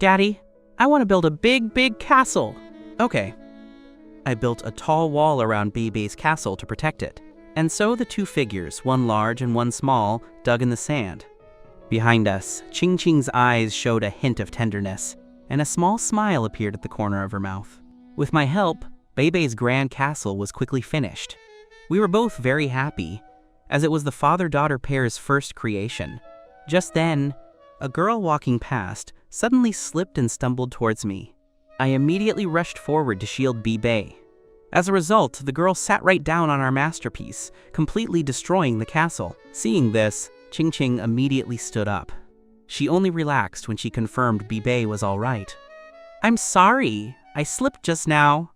Daddy, I want to build a big castle. Okay. I built a tall wall around Bebe's castle to protect it, and so the 2 figures, one large and one small, dug in the sand. Behind us, Ching Ching's eyes showed a hint of tenderness, and a small smile appeared at the corner of her mouth. With my help, Bebe's grand castle was quickly finished. We were both very happy, as it was the father-daughter pair's first creation. Just then, a girl walking past suddenly slipped and stumbled towards me. I immediately rushed forward to shield Bebe. As a result, the girl sat right down on our masterpiece, completely destroying the castle. Seeing this, Ching Ching immediately stood up. She only relaxed when she confirmed Bebe was all right. I'm sorry, I slipped just now.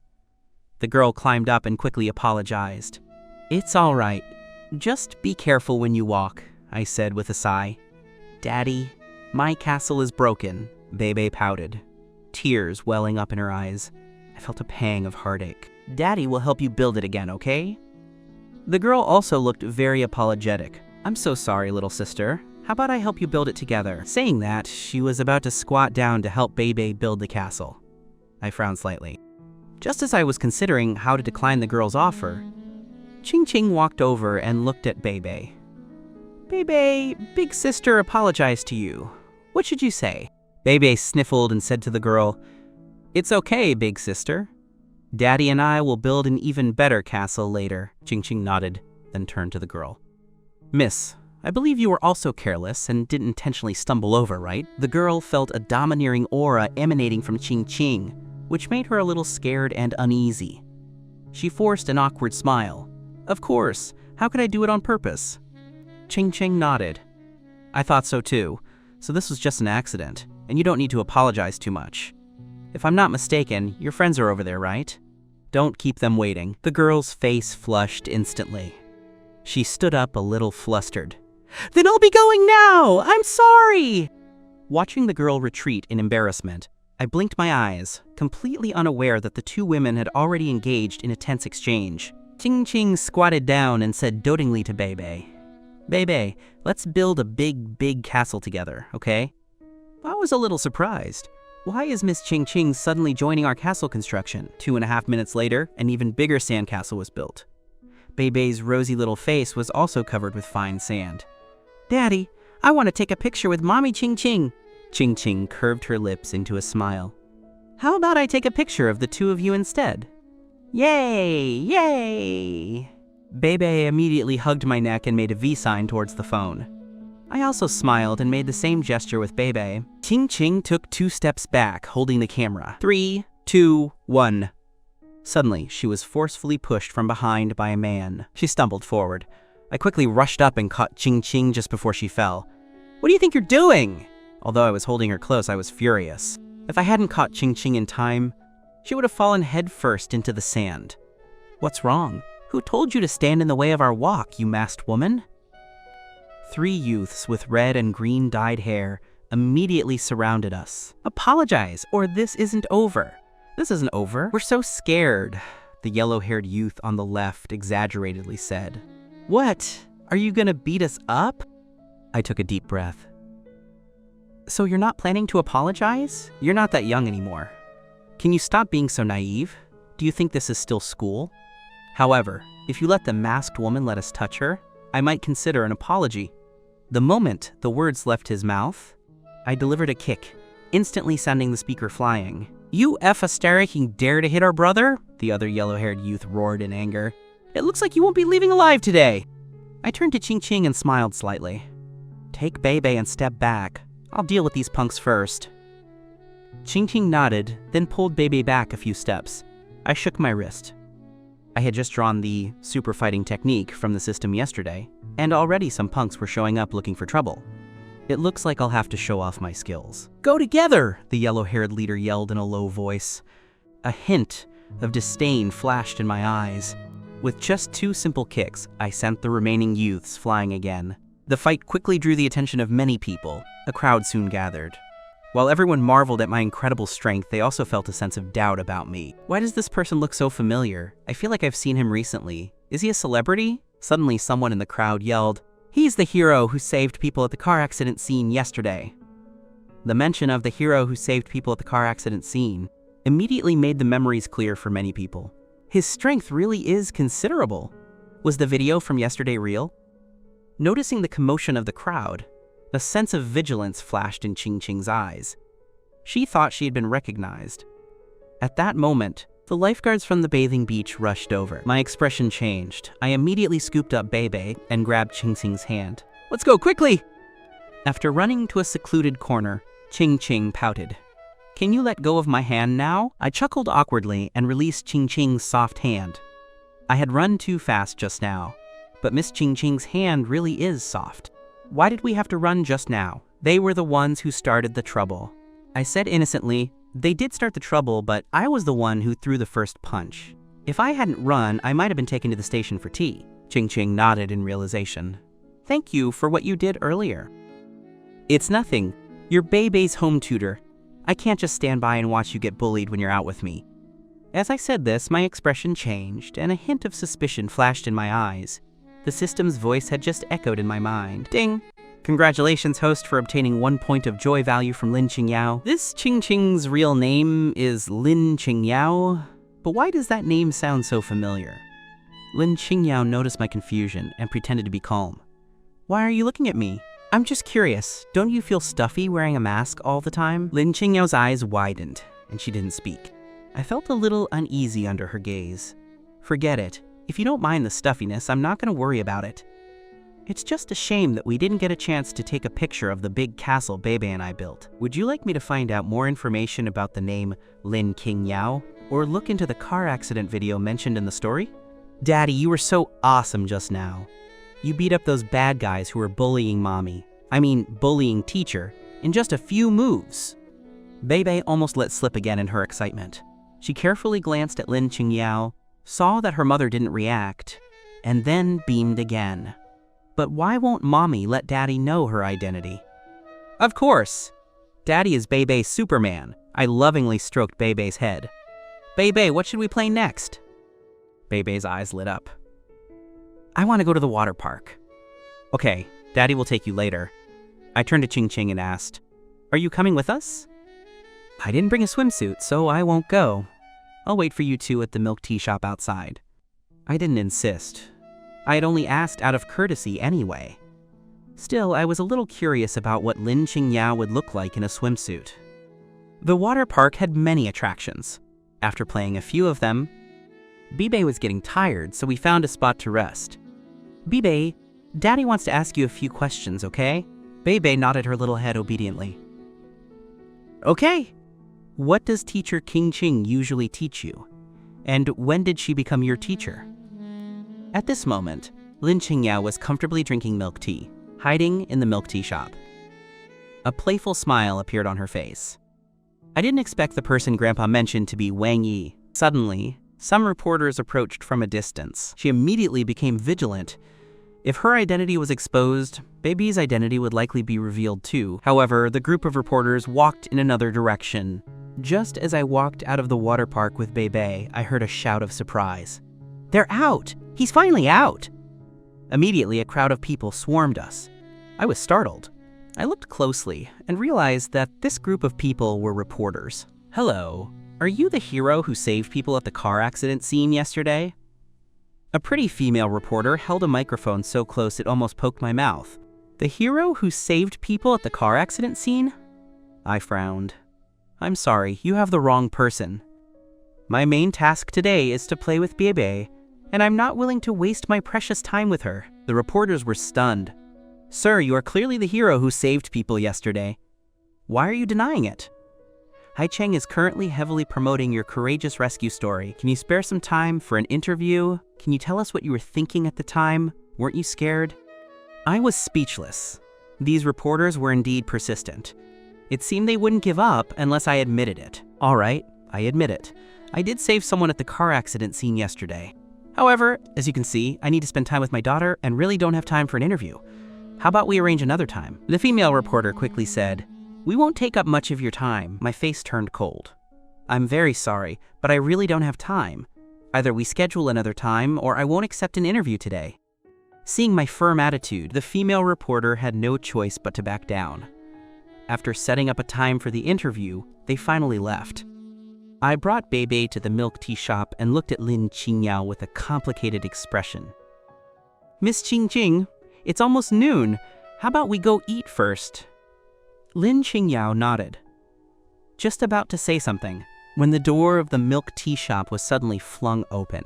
The girl climbed up and quickly apologized. It's all right. Just be careful when you walk, I said with a sigh. Daddy, my castle is broken, Bebe pouted, tears welling up in her eyes. I felt a pang of heartache. Daddy will help you build it again, okay? The girl also looked very apologetic. I'm so sorry, little sister. How about I help you build it together? Saying that, she was about to squat down to help Bebe build the castle. I frowned slightly. Just as I was considering how to decline the girl's offer, Ching Ching walked over and looked at Bebe. Bebe, big sister apologized to you. What should you say? Bebe sniffled and said to the girl, It's okay, big sister. Daddy and I will build an even better castle later. Ching Ching nodded, then turned to the girl. Miss, I believe you were also careless and didn't intentionally stumble over, right? The girl felt a domineering aura emanating from Ching Ching, which made her a little scared and uneasy. She forced an awkward smile. Of course, how could I do it on purpose? Ching Ching nodded. I thought so too, so this was just an accident, and you don't need to apologize too much. If I'm not mistaken, your friends are over there, right? Don't keep them waiting. The girl's face flushed instantly. She stood up a little flustered. Then I'll be going now! I'm sorry! Watching the girl retreat in embarrassment, I blinked my eyes, completely unaware that the two women had already engaged in a tense exchange. Ching Ching squatted down and said dotingly to Bebe, "Bebe, let's build a big castle together, okay?" I was a little surprised. Why is Miss Ching Ching suddenly joining our castle construction? 2.5 minutes later, an even bigger sandcastle was built. Bebe's rosy little face was also covered with fine sand. "Daddy, I want to take a picture with Mommy Ching Ching." Ching Ching curved her lips into a smile. "How about I take a picture of the two of you instead?" "Yay! Yay!" Bebe immediately hugged my neck and made a V sign towards the phone. I also smiled and made the same gesture with Bebe. Ching Ching took 2 steps back, holding the camera. 3, 2, 1. Suddenly, she was forcefully pushed from behind by a man. She stumbled forward. I quickly rushed up and caught Ching Ching just before she fell. "What do you think you're doing?" Although I was holding her close, I was furious. If I hadn't caught Ching Ching in time, she would have fallen headfirst into the sand. "What's wrong? Who told you to stand in the way of our walk, you masked woman?" 3 youths with red and green dyed hair immediately surrounded us. "Apologize, or this isn't over." "This isn't over. We're so scared," the yellow-haired youth on the left exaggeratedly said. "What? Are you gonna beat us up?" I took a deep breath. "So you're not planning to apologize? You're not that young anymore. Can you stop being so naive? Do you think this is still school? However, if you let the masked woman let us touch her, I might consider an apology." The moment the words left his mouth, I delivered a kick, instantly sending the speaker flying. "You hysterical dare to hit our brother?" the other yellow-haired youth roared in anger. "It looks like you won't be leaving alive today." I turned to Ching Ching and smiled slightly. "Take Bebe and step back. I'll deal with these punks first." Ching Ching nodded, then pulled Bebe back a few steps. I shook my wrist. I had just drawn the super fighting technique from the system yesterday, and already some punks were showing up looking for trouble. It looks like I'll have to show off my skills. "Go together!" the yellow-haired leader yelled in a low voice. A hint of disdain flashed in my eyes. With just 2 simple kicks, I sent the remaining youths flying again. The fight quickly drew the attention of many people. A crowd soon gathered. While everyone marveled at my incredible strength, they also felt a sense of doubt about me. Why does this person look so familiar? I feel like I've seen him recently. Is he a celebrity? Suddenly, someone in the crowd yelled, "He's the hero who saved people at the car accident scene yesterday." The mention of the hero who saved people at the car accident scene immediately made the memories clear for many people. His strength really is considerable. Was the video from yesterday real? Noticing the commotion of the crowd, a sense of vigilance flashed in Ching Ching's eyes. She thought she had been recognized. At that moment, the lifeguards from the bathing beach rushed over. My expression changed. I immediately scooped up Bebe and grabbed Ching Ching's hand. "Let's go, quickly!" After running to a secluded corner, Ching Ching pouted. "Can you let go of my hand now?" I chuckled awkwardly and released Ching Ching's soft hand. I had run too fast just now, but Miss Ching Ching's hand really is soft. Why did we have to run just now? They were the ones who started the trouble. I said innocently, "They did start the trouble, but I was the one who threw the first punch. If I hadn't run, I might have been taken to the station for tea." Ching Ching nodded in realization. "Thank you for what you did earlier." "It's nothing. You're Bebe's home tutor. I can't just stand by and watch you get bullied when you're out with me." As I said this, my expression changed, and a hint of suspicion flashed in my eyes. The system's voice had just echoed in my mind. Ding! Congratulations, host, for obtaining 1 point of joy value from Lin Ching Yao. This Ching Ching's real name is Lin Ching Yao, but why does that name sound so familiar? Lin Ching Yao noticed my confusion and pretended to be calm. "Why are you looking at me? I'm just curious. Don't you feel stuffy wearing a mask all the time?" Lin Ching Yao's eyes widened, and she didn't speak. I felt a little uneasy under her gaze. "Forget it. If you don't mind the stuffiness, I'm not going to worry about it. It's just a shame that we didn't get a chance to take a picture of the big castle Bebe and I built. Would you like me to find out more information about the name Lin Ching Yao, or look into the car accident video mentioned in the story?" "Daddy, you were so awesome just now. You beat up those bad guys who were bullying bullying teacher, in just a few moves." Bebe almost let slip again in her excitement. She carefully glanced at Lin Ching Yao, saw that her mother didn't react, and then beamed again. "But why won't Mommy let Daddy know her identity?" "Of course. Daddy is Bebe's Superman. I lovingly stroked Bebe's head. Bebe, what should we play next? Bebe's eyes lit up. I want to go to the water park. Okay, Daddy will take you later. I turned to Ching Ching and asked, Are you coming with us? I didn't bring a swimsuit, so I won't go. I'll wait for you two at the milk tea shop outside. I didn't insist. I had only asked out of courtesy anyway. Still, I was a little curious about what Lin Ching Yao would look like in a swimsuit. The water park had many attractions. After playing a few of them, Bebe was getting tired, so we found a spot to rest. Bebe, Daddy wants to ask you a few questions, okay? Bebe nodded her little head obediently. Okay. What does teacher King Ching usually teach you? And when did she become your teacher? At this moment, Lin Ching Yao was comfortably drinking milk tea, hiding in the milk tea shop. A playful smile appeared on her face. I didn't expect the person Grandpa mentioned to be Wang Yi. Suddenly, some reporters approached from a distance. She immediately became vigilant. If her identity was exposed, Baby's identity would likely be revealed too. However, the group of reporters walked in another direction. Just as I walked out of the water park with Bebe, I heard a shout of surprise. They're out! He's finally out! Immediately, a crowd of people swarmed us. I was startled. I looked closely and realized that this group of people were reporters. Hello, are you the hero who saved people at the car accident scene yesterday? A pretty female reporter held a microphone so close it almost poked my mouth. The hero who saved people at the car accident scene? I frowned. I'm sorry, you have the wrong person. My main task today is to play with Bebe, and I'm not willing to waste my precious time with her. The reporters were stunned. Sir, you are clearly the hero who saved people yesterday. Why are you denying it? Hai Cheng is currently heavily promoting your courageous rescue story. Can you spare some time for an interview? Can you tell us what you were thinking at the time? Weren't you scared? I was speechless. These reporters were indeed persistent. It seemed they wouldn't give up unless I admitted it. All right, I admit it. I did save someone at the car accident scene yesterday. However, as you can see, I need to spend time with my daughter and really don't have time for an interview. How about we arrange another time? The female reporter quickly said, We won't take up much of your time. My face turned cold. I'm very sorry, but I really don't have time. Either we schedule another time or I won't accept an interview today. Seeing my firm attitude, the female reporter had no choice but to back down. After setting up a time for the interview, they finally left. I brought Bebe to the milk tea shop and looked at Lin Ching Yao with a complicated expression. Miss Ching Ching, it's almost noon. How about we go eat first? Lin Ching Yao nodded, just about to say something, when the door of the milk tea shop was suddenly flung open.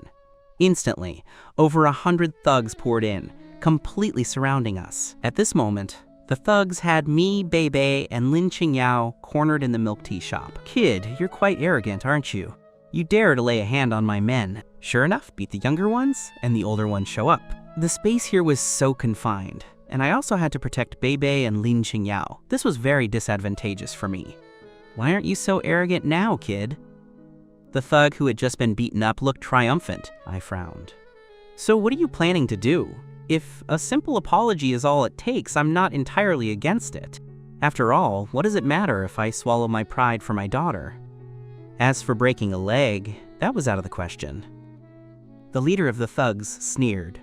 Instantly, over 100 thugs poured in, completely surrounding us. At this moment, the thugs had me, Bebe, and Lin Ching Yao cornered in the milk tea shop. Kid, you're quite arrogant, aren't you? You dare to lay a hand on my men. Sure enough, beat the younger ones, and the older ones show up. The space here was so confined, and I also had to protect Bebe and Lin Ching Yao. This was very disadvantageous for me. Why aren't you so arrogant now, kid? The thug who had just been beaten up looked triumphant. I frowned. So what are you planning to do? If a simple apology is all it takes, I'm not entirely against it. After all, what does it matter if I swallow my pride for my daughter? As for breaking a leg, that was out of the question. The leader of the thugs sneered.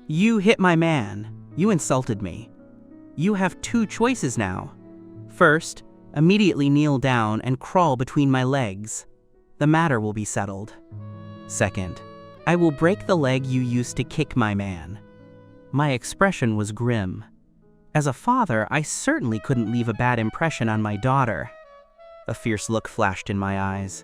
You hit my man. You insulted me. You have two choices now. First, immediately kneel down and crawl between my legs. The matter will be settled. Second, I will break the leg you used to kick my man. My expression was grim. As a father, I certainly couldn't leave a bad impression on my daughter. A fierce look flashed in my eyes.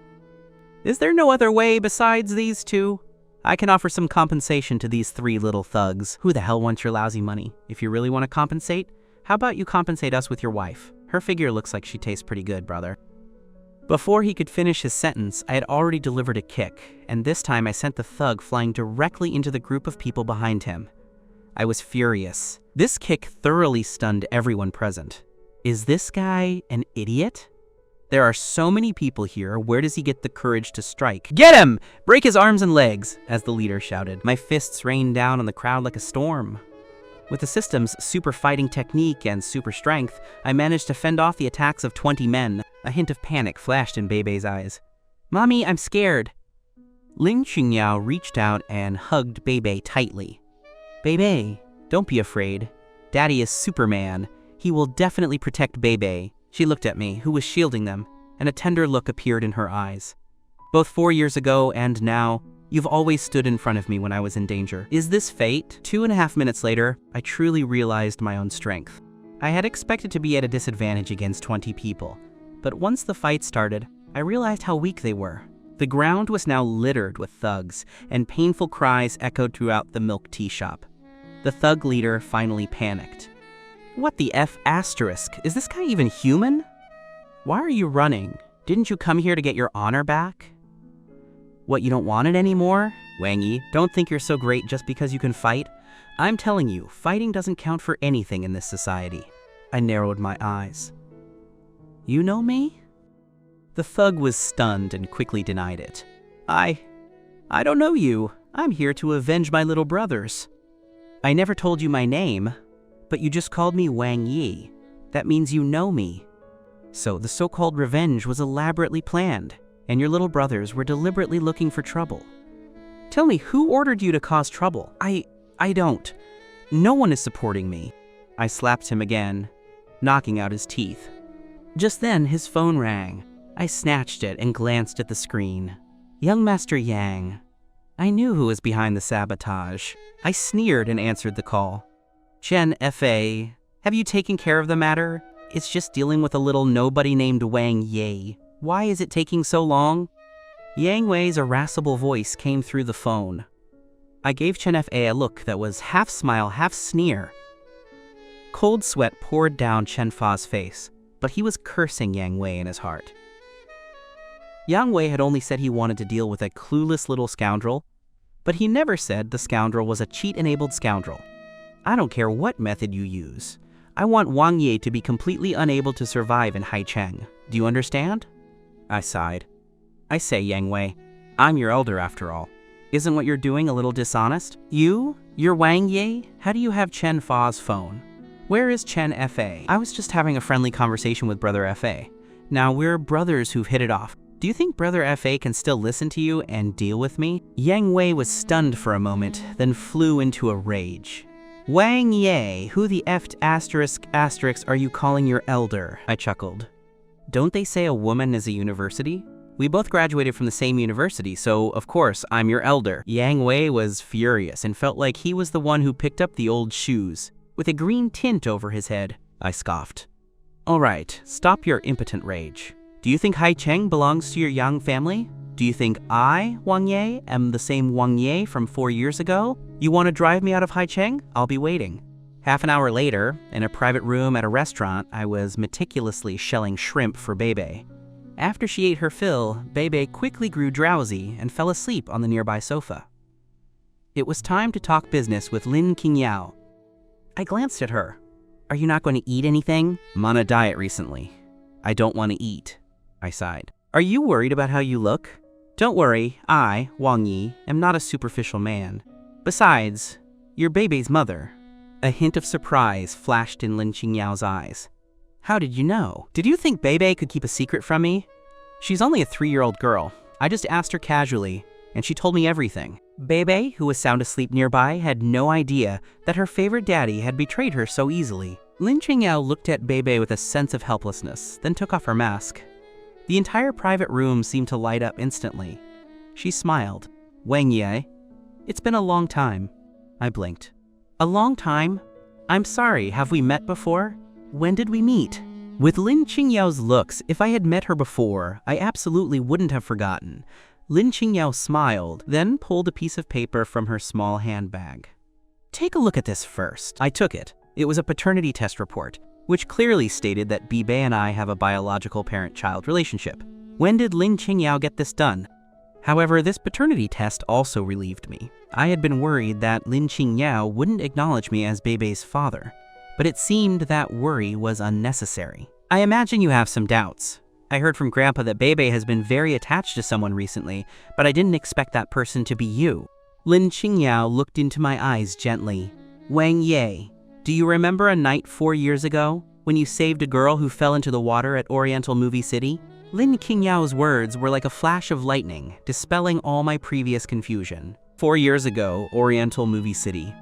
Is there no other way besides these two? I can offer some compensation to these three little thugs. Who the hell wants your lousy money? If you really want to compensate, how about you compensate us with your wife? Her figure looks like she tastes pretty good, brother. Before he could finish his sentence, I had already delivered a kick, and this time I sent the thug flying directly into the group of people behind him. I was furious. This kick thoroughly stunned everyone present. Is this guy an idiot? There are so many people here, where does he get the courage to strike? Get him! Break his arms and legs, as the leader shouted. My fists rained down on the crowd like a storm. With the system's super fighting technique and super strength, I managed to fend off the attacks of 20 men. A hint of panic flashed in Bebe's eyes. "Mommy, I'm scared." Lin Ching Yao reached out and hugged Bebe tightly. "Bebe, don't be afraid. Daddy is Superman. He will definitely protect Bebe." She looked at me, who was shielding them, and a tender look appeared in her eyes. "Both 4 years ago and now, you've always stood in front of me when I was in danger. Is this fate?" 2.5 minutes later, I truly realized my own strength. I had expected to be at a disadvantage against 20 people, but once the fight started, I realized how weak they were. The ground was now littered with thugs, and painful cries echoed throughout the milk tea shop. The thug leader finally panicked. "What the F***? Is this guy even human? Why are you running? Didn't you come here to get your honor back? What, you don't want it anymore? Wang Yi, don't think you're so great just because you can fight. I'm telling you, fighting doesn't count for anything in this society." I narrowed my eyes. "You know me?" The thug was stunned and quickly denied it. I don't know you. I'm here to avenge my little brothers." "I never told you my name, but you just called me Wang Yi. That means you know me. So the so-called revenge was elaborately planned, and your little brothers were deliberately looking for trouble. Tell me, who ordered you to cause trouble?" I don't. No one is supporting me." I slapped him again, knocking out his teeth. Just then, his phone rang. I snatched it and glanced at the screen. "Young Master Yang." I knew who was behind the sabotage. I sneered and answered the call. "Chen Fa, have you taken care of the matter? It's just dealing with a little nobody named Wang Yi. Why is it taking so long?" Yang Wei's irascible voice came through the phone. I gave Chen Fa a look that was half smile, half sneer. Cold sweat poured down Chen Fa's face, but he was cursing Yang Wei in his heart. Yang Wei had only said he wanted to deal with a clueless little scoundrel, but he never said the scoundrel was a cheat-enabled scoundrel. I don't care what method you use. I want Wang Yi to be completely unable to survive in Haicheng. Do you understand? I sighed. "I say, Yang Wei, I'm your elder after all. Isn't what you're doing a little dishonest? You're Wang Yi? How do you have Chen Fa's phone? Where is Chen Fa? I was just having a friendly conversation with Brother Fa. Now we're brothers who've hit it off. Do you think Brother Fa can still listen to you and deal with me?" Yang Wei was stunned for a moment, then flew into a rage. "Wang Yi, who the F'd *** are you calling your elder?" I chuckled. "Don't they say a woman is a university? We both graduated from the same university, so of course I'm your elder." Yang Wei was furious and felt like he was the one who picked up the old shoes, with a green tint over his head. I scoffed. "All right, stop your impotent rage. Do you think Haicheng belongs to your Yang family? Do you think I, Wang Yi, am the same Wang Yi from 4 years ago? You want to drive me out of Haicheng? I'll be waiting." Half an hour later, in a private room at a restaurant, I was meticulously shelling shrimp for Bebe. After she ate her fill, Bebe quickly grew drowsy and fell asleep on the nearby sofa. It was time to talk business with Lin Ching Yao. I glanced at her. "Are you not going to eat anything?" "I'm on a diet recently. I don't want to eat," I sighed. "Are you worried about how you look?" "Don't worry, I, Wang Yi, am not a superficial man. Besides, you're Bebe's mother." A hint of surprise flashed in Lin Ching Yao's eyes. "How did you know? Did you think Bebe could keep a secret from me?" "She's only a 3-year-old girl. I just asked her casually, and she told me everything." Bebe, who was sound asleep nearby, had no idea that her favorite daddy had betrayed her so easily. Lin Ching Yao looked at Bebe with a sense of helplessness, then took off her mask. The entire private room seemed to light up instantly. She smiled. "Wang Yi, it's been a long time." I blinked. "A long time? I'm sorry, have we met before? When did we meet?" With Lin Ching Yao's looks, if I had met her before, I absolutely wouldn't have forgotten. Lin Ching Yao smiled, then pulled a piece of paper from her small handbag. "Take a look at this first." I took it. It was a paternity test report, which clearly stated that Bebe and I have a biological parent-child relationship. When did Lin Ching Yao get this done? However, this paternity test also relieved me. I had been worried that Lin Ching Yao wouldn't acknowledge me as Bebe's father, but it seemed that worry was unnecessary. "I imagine you have some doubts. I heard from Grandpa that Bebe has been very attached to someone recently, but I didn't expect that person to be you." Lin Ching Yao looked into my eyes gently. "Wang Yi, Do you remember a night 4 years ago when you saved a girl who fell into the water at Oriental Movie City? Lin Ching Yao's words were like a flash of lightning, dispelling all my previous confusion. 4 years ago, Oriental Movie City.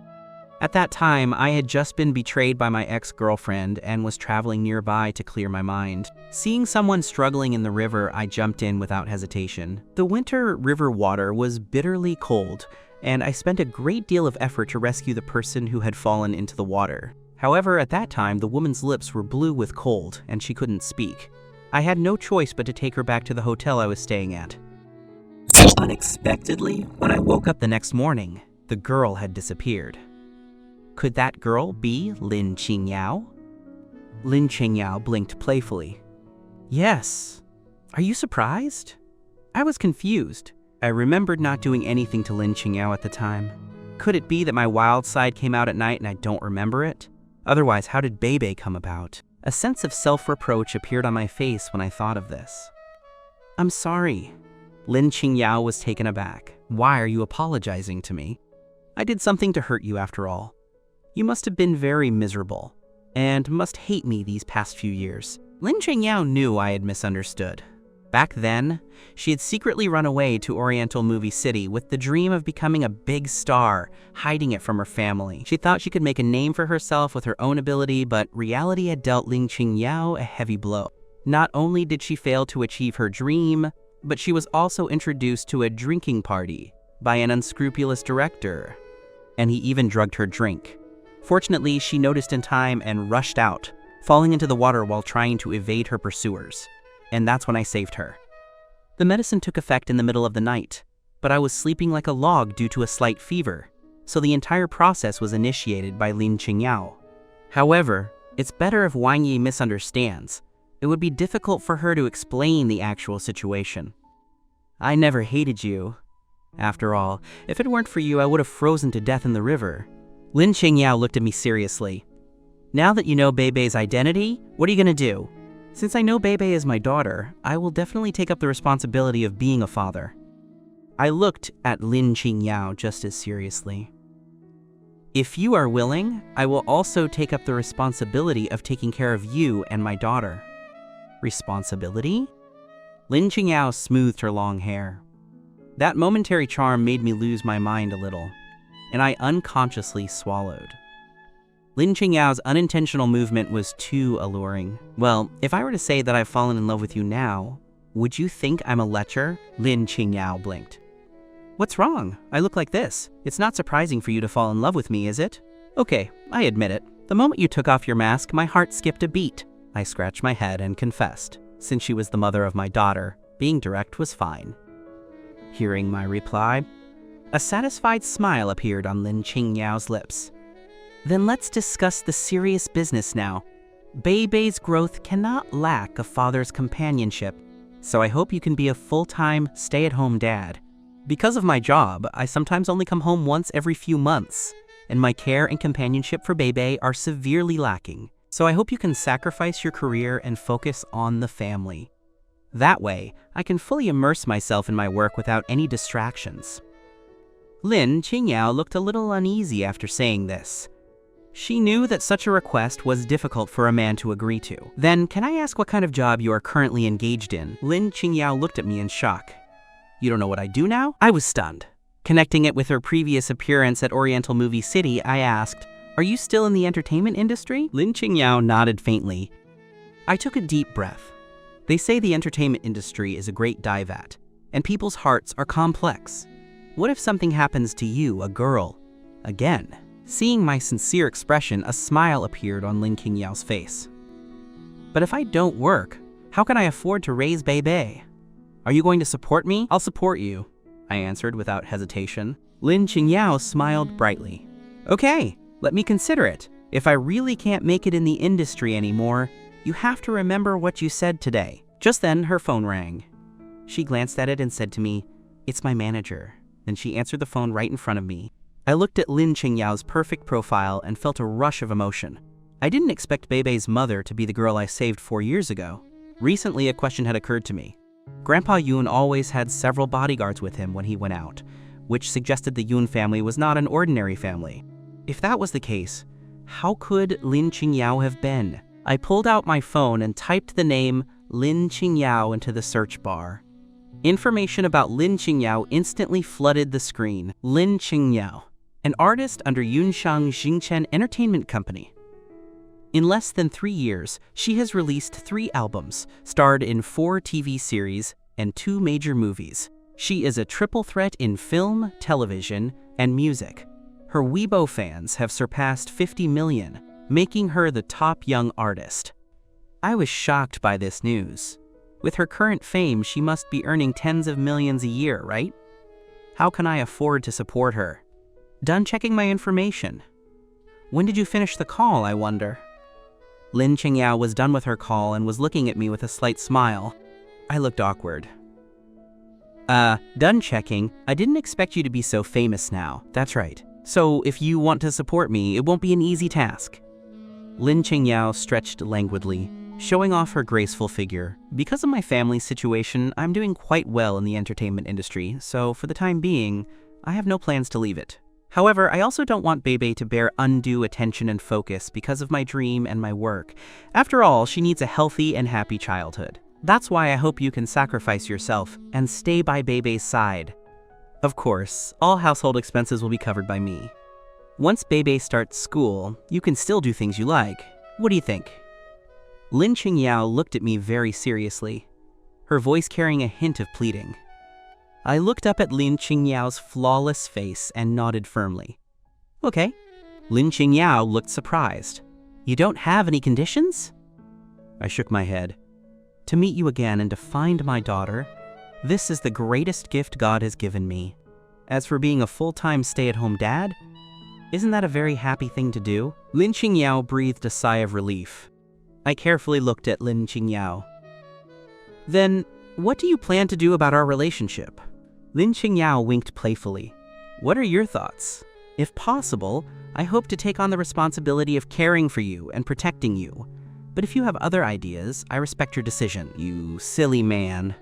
At that time, I had just been betrayed by my ex-girlfriend and was traveling nearby to clear my mind. Seeing someone struggling in the river, I jumped in without hesitation. The winter river water was bitterly cold, and I spent a great deal of effort to rescue the person who had fallen into the water. However, at that time, the woman's lips were blue with cold, and she couldn't speak. I had no choice but to take her back to the hotel I was staying at. Unexpectedly, when I woke up the next morning, the girl had disappeared. Could that girl be Lin Ching Yao? Lin Ching Yao blinked playfully. Yes. Are you surprised? I was confused. I remembered not doing anything to Lin Ching Yao at the time. Could it be that my wild side came out at night and I don't remember it? Otherwise, how did Bebe come about? A sense of self-reproach appeared on my face when I thought of this. I'm sorry. Lin Ching Yao was taken aback. Why are you apologizing to me? I did something to hurt you after all. You must have been very miserable, and must hate me these past few years. Lin Ching Yao knew I had misunderstood. Back then, she had secretly run away to Oriental Movie City with the dream of becoming a big star, hiding it from her family. She thought she could make a name for herself with her own ability, but reality had dealt Lin Ching Yao a heavy blow. Not only did she fail to achieve her dream, but she was also introduced to a drinking party by an unscrupulous director, and he even drugged her drink. Fortunately, she noticed in time and rushed out, falling into the water while trying to evade her pursuers. And that's when I saved her. The medicine took effect in the middle of the night, but I was sleeping like a log due to a slight fever, so the entire process was initiated by Lin Ching Yao. However, it's better if Wang Yi misunderstands. It would be difficult for her to explain the actual situation. I never hated you. After all, if it weren't for you, I would have frozen to death in the river. Lin Ching Yao looked at me seriously. Now that you know Bebe's identity, what are you gonna do? Since I know Bebe is my daughter, I will definitely take up the responsibility of being a father. I looked at Lin Ching Yao just as seriously. If you are willing, I will also take up the responsibility of taking care of you and my daughter. Responsibility? Lin Ching Yao smoothed her long hair. That momentary charm made me lose my mind a little, and I unconsciously swallowed. Lin Ching Yao's unintentional movement was too alluring. Well, if I were to say that I've fallen in love with you now, would you think I'm a lecher? Lin Ching Yao blinked. What's wrong? I look like this. It's not surprising for you to fall in love with me, is it? Okay, I admit it. The moment you took off your mask, my heart skipped a beat. I scratched my head and confessed. Since she was the mother of my daughter, being direct was fine. Hearing my reply, a satisfied smile appeared on Lin Ching Yao's lips. Then let's discuss the serious business now. Bebe's growth cannot lack a father's companionship, so I hope you can be a full-time, stay-at-home dad. Because of my job, I sometimes only come home once every few months, and my care and companionship for Bebe are severely lacking. So I hope you can sacrifice your career and focus on the family. That way, I can fully immerse myself in my work without any distractions. Lin Ching Yao looked a little uneasy after saying this. She knew that such a request was difficult for a man to agree to. Then, can I ask what kind of job you are currently engaged in? Lin Ching Yao looked at me in shock. You don't know what I do now? I was stunned. Connecting it with her previous appearance at Oriental Movie City, I asked, are you still in the entertainment industry? Lin Ching Yao nodded faintly. I took a deep breath. They say the entertainment industry is a great dive at, and people's hearts are complex. What if something happens to you, a girl, again? Seeing my sincere expression, a smile appeared on Lin Ching Yao's face. But if I don't work, how can I afford to raise Bebe? Are you going to support me? I'll support you, I answered without hesitation. Lin Ching Yao smiled brightly. Okay, let me consider it. If I really can't make it in the industry anymore, you have to remember what you said today. Just then, her phone rang. She glanced at it and said to me, it's my manager. Then she answered the phone right in front of me. I looked at Lin Ching Yao's perfect profile and felt a rush of emotion. I didn't expect Bebe's mother to be the girl I saved 4 years ago. Recently, a question had occurred to me. Grandpa Yun always had several bodyguards with him when he went out, which suggested the Yun family was not an ordinary family. If that was the case, How could Lin Ching Yao have been? I pulled out my phone and typed the name Lin Ching Yao into the search bar. Information about Lin Ching Yao instantly flooded the screen. Lin Ching Yao, an artist under Yunxiang Xingchen Entertainment Company. In less than 3 years, she has released 3 albums, starred in 4 TV series, and 2 major movies. She is a triple threat in film, television, and music. Her Weibo fans have surpassed 50 million, making her the top young artist. I was shocked by this news. With her current fame, she must be earning tens of millions a year, right? How can I afford to support her? Done checking my information. When did you finish the call, I wonder? Lin Ching Yao was done with her call and was looking at me with a slight smile. I looked awkward. Done checking. I didn't expect you to be so famous now. That's right. So if you want to support me, it won't be an easy task. Lin Ching Yao stretched languidly, showing off her graceful figure. Because of my family situation, I'm doing quite well in the entertainment industry, so for the time being, I have no plans to leave it. However, I also don't want Bebe to bear undue attention and focus because of my dream and my work. After all, she needs a healthy and happy childhood. That's why I hope you can sacrifice yourself and stay by Bebe's side. Of course, all household expenses will be covered by me. Once Bebe starts school, you can still do things you like. What do you think? Lin Ching Yao looked at me very seriously, her voice carrying a hint of pleading. I looked up at Lin Ching Yao's flawless face and nodded firmly. Okay. Lin Ching Yao looked surprised. You don't have any conditions? I shook my head. To meet you again and to find my daughter, this is the greatest gift God has given me. As for being a full-time stay-at-home dad, isn't that a very happy thing to do? Lin Ching Yao breathed a sigh of relief. I carefully looked at Lin Ching Yao. Then, what do you plan to do about our relationship? Lin Ching Yao winked playfully. What are your thoughts? If possible, I hope to take on the responsibility of caring for you and protecting you. But if you have other ideas, I respect your decision. You silly man.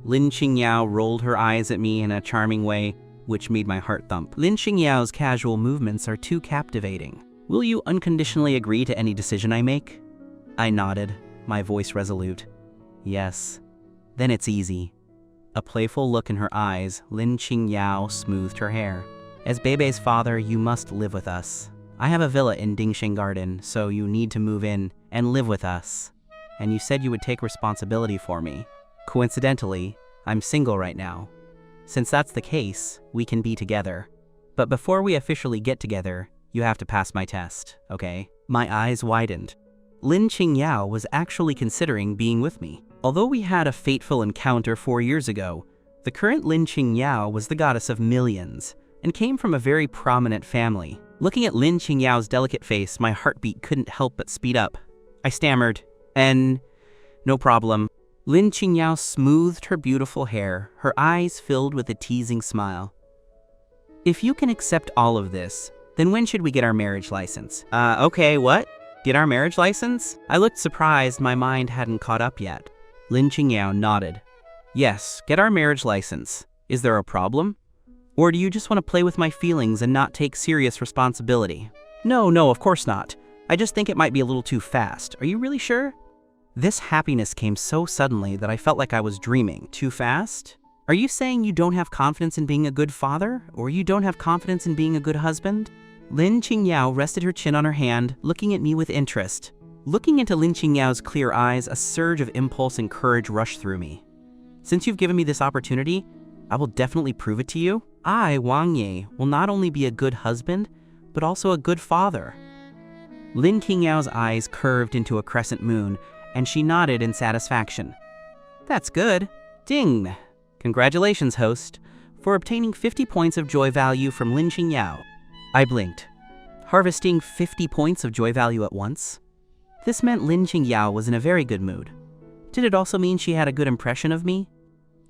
Lin Ching Yao rolled her eyes at me in a charming way, which made my heart thump. Lin Ching Yao's casual movements are too captivating. Will you unconditionally agree to any decision I make? I nodded, my voice resolute. Yes. Then it's easy. A playful look in her eyes, Lin Ching Yao smoothed her hair. As Bebe's father, you must live with us. I have a villa in Dingxing Garden, so you need to move in and live with us. And you said you would take responsibility for me. Coincidentally, I'm single right now. Since that's the case, we can be together. But before we officially get together, you have to pass my test, okay? My eyes widened. Lin Ching Yao was actually considering being with me. Although we had a fateful encounter 4 years ago, the current Lin Ching Yao was the goddess of millions and came from a very prominent family. Looking at Lin Ching Yao's delicate face, my heartbeat couldn't help but speed up. I stammered, no problem. Lin Ching Yao smoothed her beautiful hair, her eyes filled with a teasing smile. If you can accept all of this, then when should we get our marriage license? Okay, what? Get our marriage license? I looked surprised my mind hadn't caught up yet. Lin Ching Yao nodded. Yes, get our marriage license. Is there a problem? Or do you just want to play with my feelings and not take serious responsibility? No, of course not. I just think it might be a little too fast. Are you really sure? This happiness came so suddenly that I felt like I was dreaming. Too fast? Are you saying you don't have confidence in being a good father? Or you don't have confidence in being a good husband? Lin Ching Yao rested her chin on her hand, looking at me with interest. Looking into Lin Ching Yao's clear eyes, a surge of impulse and courage rushed through me. Since you've given me this opportunity, I will definitely prove it to you. I, Wang Ye, will not only be a good husband, but also a good father. Lin Ching Yao's eyes curved into a crescent moon, and she nodded in satisfaction. That's good. Ding! Congratulations, host, for obtaining 50 points of joy value from Lin Ching Yao. I blinked. Harvesting 50 points of joy value at once? This meant Lin Ching Yao was in a very good mood. Did it also mean she had a good impression of me?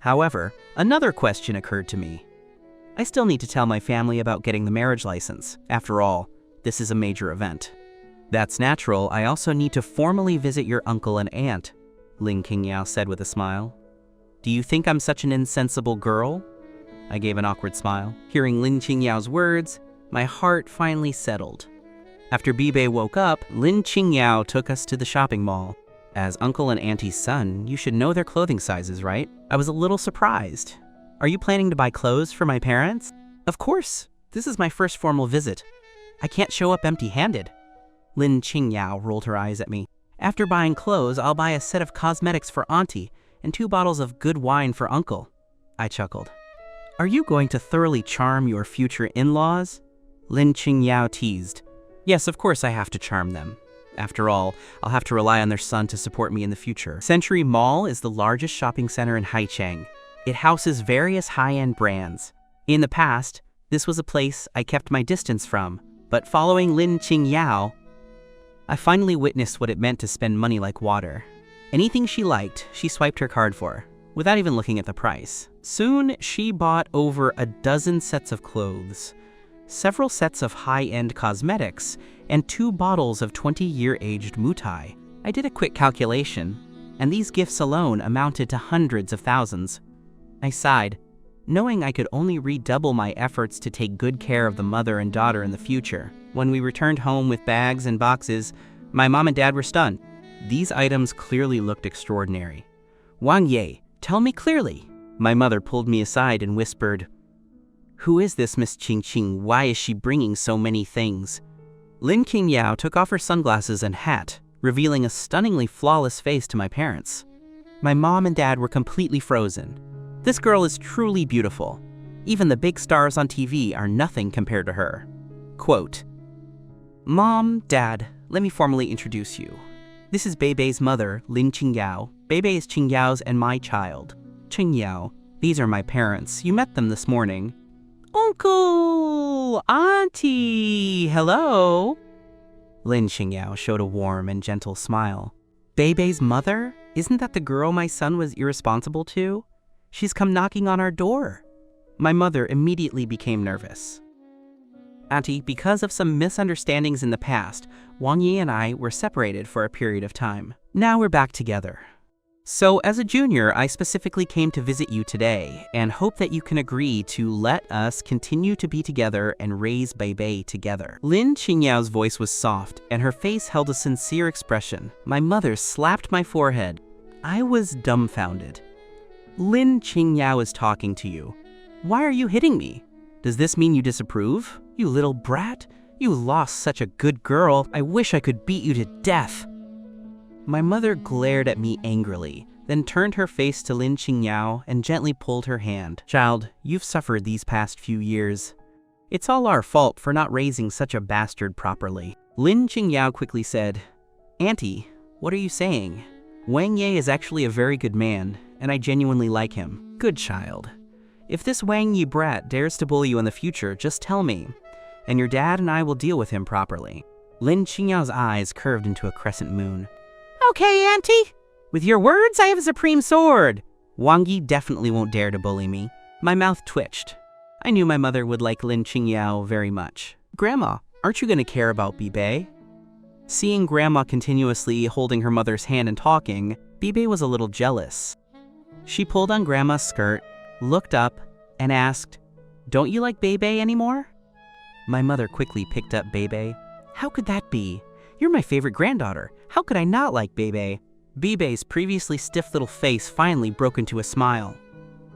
However, another question occurred to me. I still need to tell my family about getting the marriage license. After all, this is a major event. That's natural. I also need to formally visit your uncle and aunt, Lin Ching Yao said with a smile. Do you think I'm such an insensible girl? I gave an awkward smile. Hearing Lin Ching Yao's words, my heart finally settled. After Bibei woke up, Lin Ching Yao took us to the shopping mall. As uncle and auntie's son, you should know their clothing sizes, right? I was a little surprised. Are you planning to buy clothes for my parents? Of course. This is my first formal visit. I can't show up empty-handed. Lin Ching Yao rolled her eyes at me. After buying clothes, I'll buy a set of cosmetics for auntie and 2 bottles of good wine for uncle. I chuckled. Are you going to thoroughly charm your future in-laws? Lin Ching Yao teased. Yes, of course I have to charm them. After all, I'll have to rely on their son to support me in the future. Century Mall is the largest shopping center in Haicheng. It houses various high-end brands. In the past, this was a place I kept my distance from, but following Lin Ching Yao, I finally witnessed what it meant to spend money like water. Anything she liked, she swiped her card for, without even looking at the price. Soon, she bought over a dozen sets of clothes, several sets of high-end cosmetics, and 2 bottles of 20-year-aged mutai. I did a quick calculation, and these gifts alone amounted to hundreds of thousands. I sighed, knowing I could only redouble my efforts to take good care of the mother and daughter in the future. When we returned home with bags and boxes, my mom and dad were stunned. These items clearly looked extraordinary. Wang Ye, tell me clearly. My mother pulled me aside and whispered, Who is this Miss Ching Ching? Why is she bringing so many things? Lin Ching Yao took off her sunglasses and hat, revealing a stunningly flawless face to my parents. My mom and dad were completely frozen. This girl is truly beautiful. Even the big stars on TV are nothing compared to her. Quote, Mom, Dad, let me formally introduce you. This is Beibei's mother, Lin Ching Yao. Beibei is Ching Yao's and my child. Ching Yao, these are my parents. You met them this morning. Uncle! Auntie! Hello! Lin Ching Yao showed a warm and gentle smile. Beibei's mother? Isn't that the girl my son was irresponsible to? She's come knocking on our door. My mother immediately became nervous. Auntie, because of some misunderstandings in the past, Wang Yi and I were separated for a period of time. Now we're back together. So as a junior, I specifically came to visit you today and hope that you can agree to let us continue to be together and raise Beibei together. Lin Ching Yao's voice was soft and her face held a sincere expression. My mother slapped my forehead. I was dumbfounded. Lin Ching Yao is talking to you. Why are you hitting me? Does this mean you disapprove? You little brat. You lost such a good girl. I wish I could beat you to death. My mother glared at me angrily, then turned her face to Lin Ching Yao and gently pulled her hand. Child, you've suffered these past few years. It's all our fault for not raising such a bastard properly. Lin Ching Yao quickly said, Auntie, what are you saying? Wang Ye is actually a very good man, and I genuinely like him. Good child. If this Wang Yi brat dares to bully you in the future, just tell me, and your dad and I will deal with him properly. Lin Ching Yao's eyes curved into a crescent moon. Okay, Auntie. With your words, I have a supreme sword. Wang Yi definitely won't dare to bully me. My mouth twitched. I knew my mother would like Lin Ching Yao very much. Grandma, aren't you going to care about Bibei? Seeing Grandma continuously holding her mother's hand and talking, Bibei was a little jealous. She pulled on Grandma's skirt, looked up, and asked, Don't you like Beibei anymore? My mother quickly picked up Beibei. How could that be? You're my favorite granddaughter. How could I not like Beibei? Bibei's previously stiff little face finally broke into a smile.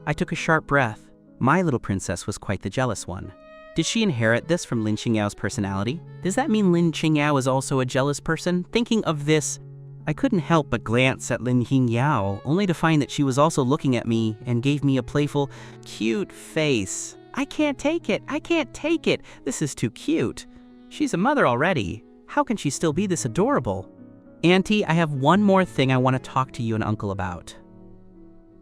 I took a sharp breath. My little princess was quite the jealous one. Did she inherit this from Lin Ching Yao's personality? Does that mean Lin Ching Yao is also a jealous person? Thinking of this, I couldn't help but glance at Lin Ching Yao, only to find that she was also looking at me and gave me a playful, cute face. I can't take it. I can't take it. This is too cute. She's a mother already. How can she still be this adorable? Auntie, I have one more thing I want to talk to you and Uncle about.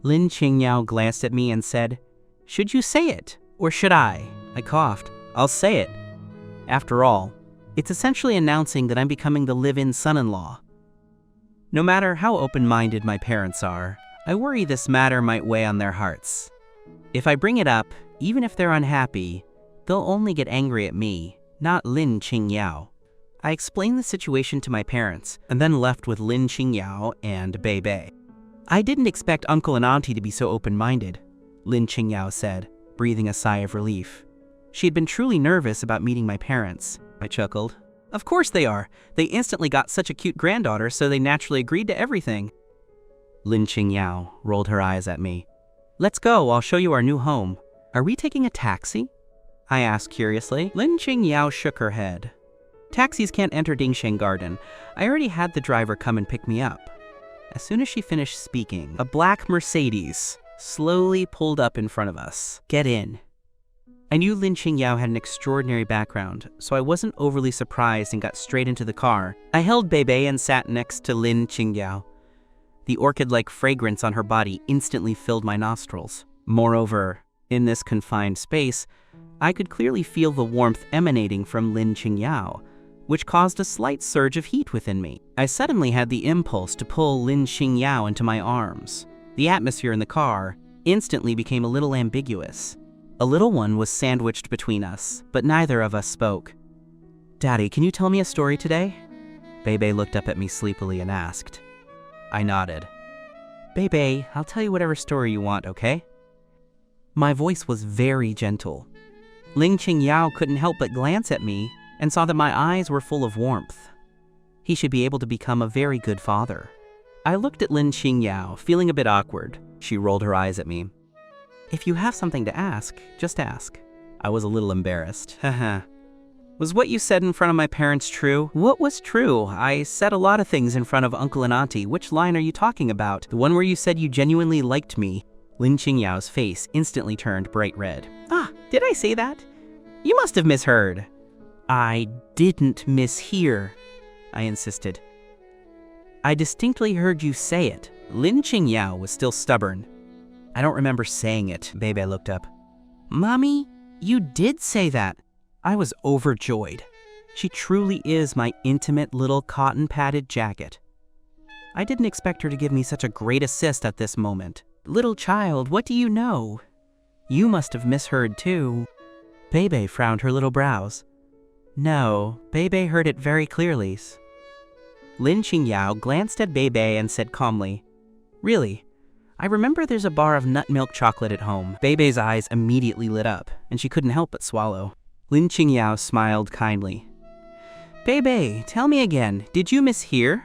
Lin Ching Yao glanced at me and said, Should you say it, or should I? I coughed. I'll say it. After all, it's essentially announcing that I'm becoming the live-in son-in-law. No matter how open-minded my parents are, I worry this matter might weigh on their hearts. If I bring it up, even if they're unhappy, they'll only get angry at me, not Lin Ching Yao. I explained the situation to my parents, and then left with Lin Ching Yao and Beibei. I didn't expect Uncle and Auntie to be so open-minded, Lin Ching Yao said, breathing a sigh of relief. She had been truly nervous about meeting my parents. I chuckled. Of course they are. They instantly got such a cute granddaughter, so they naturally agreed to everything. Lin Ching Yao rolled her eyes at me. Let's go, I'll show you our new home. Are we taking a taxi? I asked curiously. Lin Ching Yao shook her head. Taxis can't enter Dingsheng Garden. I already had the driver come and pick me up. As soon as she finished speaking, a black Mercedes slowly pulled up in front of us. Get in. I knew Lin Ching Yao had an extraordinary background, so I wasn't overly surprised and got straight into the car. I held Bebe and sat next to Lin Ching Yao. The orchid-like fragrance on her body instantly filled my nostrils. Moreover, in this confined space, I could clearly feel the warmth emanating from Lin Ching Yao, which caused a slight surge of heat within me. I suddenly had the impulse to pull Lin Ching Yao into my arms. The atmosphere in the car instantly became a little ambiguous. A little one was sandwiched between us, but neither of us spoke. Daddy, can you tell me a story today? Bebe looked up at me sleepily and asked. I nodded. Bebe, I'll tell you whatever story you want, okay? My voice was very gentle. Lin Ching Yao couldn't help but glance at me and saw that my eyes were full of warmth. He should be able to become a very good father. I looked at Lin Ching Yao, feeling a bit awkward. She rolled her eyes at me. If you have something to ask, just ask. I was a little embarrassed. Haha. Was what you said in front of my parents true? What was true? I said a lot of things in front of Uncle and Auntie. Which line are you talking about? The one where you said you genuinely liked me? Lin Ching Yao's face instantly turned bright red. Ah, did I say that? You must have misheard. I didn't mishear, I insisted. I distinctly heard you say it. Lin Ching Yao was still stubborn. I don't remember saying it. Bebe looked up. Mommy, you did say that. I was overjoyed. She truly is my intimate little cotton-padded jacket. I didn't expect her to give me such a great assist at this moment. Little child, what do you know? You must have misheard too. Bebe frowned her little brows. No, Bebe heard it very clearly. Lin Ching Yao glanced at Bebe and said calmly, Really? I remember there's a bar of nut milk chocolate at home. Bebe's eyes immediately lit up, and she couldn't help but swallow. Lin Ching Yao smiled kindly. Bebe, tell me again, did you mishear?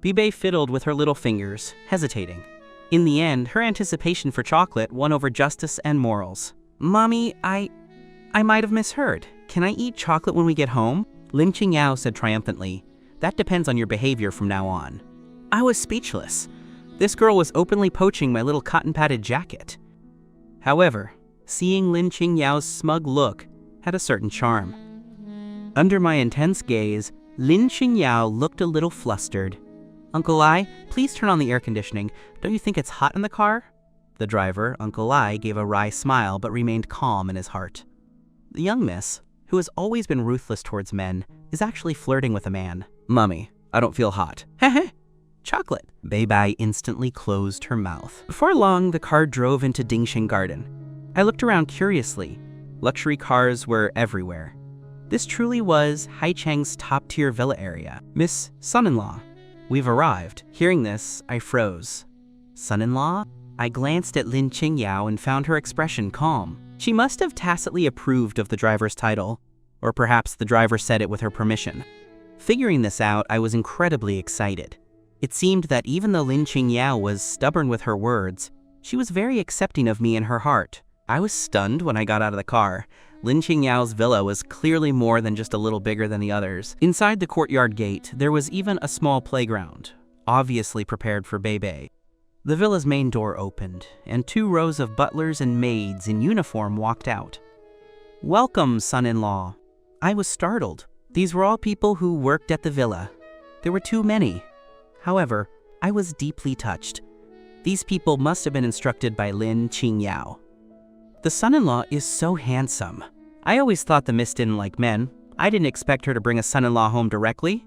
Bebe fiddled with her little fingers, hesitating. In the end, her anticipation for chocolate won over justice and morals. Mommy, I might have misheard. Can I eat chocolate when we get home? Lin Ching Yao said triumphantly. That depends on your behavior from now on. I was speechless. This girl was openly poaching my little cotton-padded jacket. However, seeing Lin Ching Yao's smug look had a certain charm. Under my intense gaze, Lin Ching Yao looked a little flustered. Uncle Ai, please turn on the air conditioning. Don't you think it's hot in the car? The driver, Uncle Ai, gave a wry smile but remained calm in his heart. The young miss, who has always been ruthless towards men, is actually flirting with a man. Mummy, I don't feel hot. Heh. Chocolate. Bebe instantly closed her mouth. Before long, the car drove into Dingsheng Garden. I looked around curiously. Luxury cars were everywhere. This truly was Haicheng's top-tier villa area. Miss Son-in-law, we've arrived. Hearing this, I froze. Son-in-law? I glanced at Lin Ching Yao and found her expression calm. She must have tacitly approved of the driver's title, or perhaps the driver said it with her permission. Figuring this out, I was incredibly excited. It seemed that even though Lin Ching Yao was stubborn with her words, she was very accepting of me in her heart. I was stunned when I got out of the car. Lin Ching Yao's villa was clearly more than just a little bigger than the others. Inside the courtyard gate, there was even a small playground, obviously prepared for Bebe. The villa's main door opened, and 2 rows of butlers and maids in uniform walked out. Welcome, son-in-law. I was startled. These were all people who worked at the villa. There were too many. However, I was deeply touched. These people must have been instructed by Lin Ching Yao. The son-in-law is so handsome. I always thought the miss didn't like men. I didn't expect her to bring a son-in-law home directly.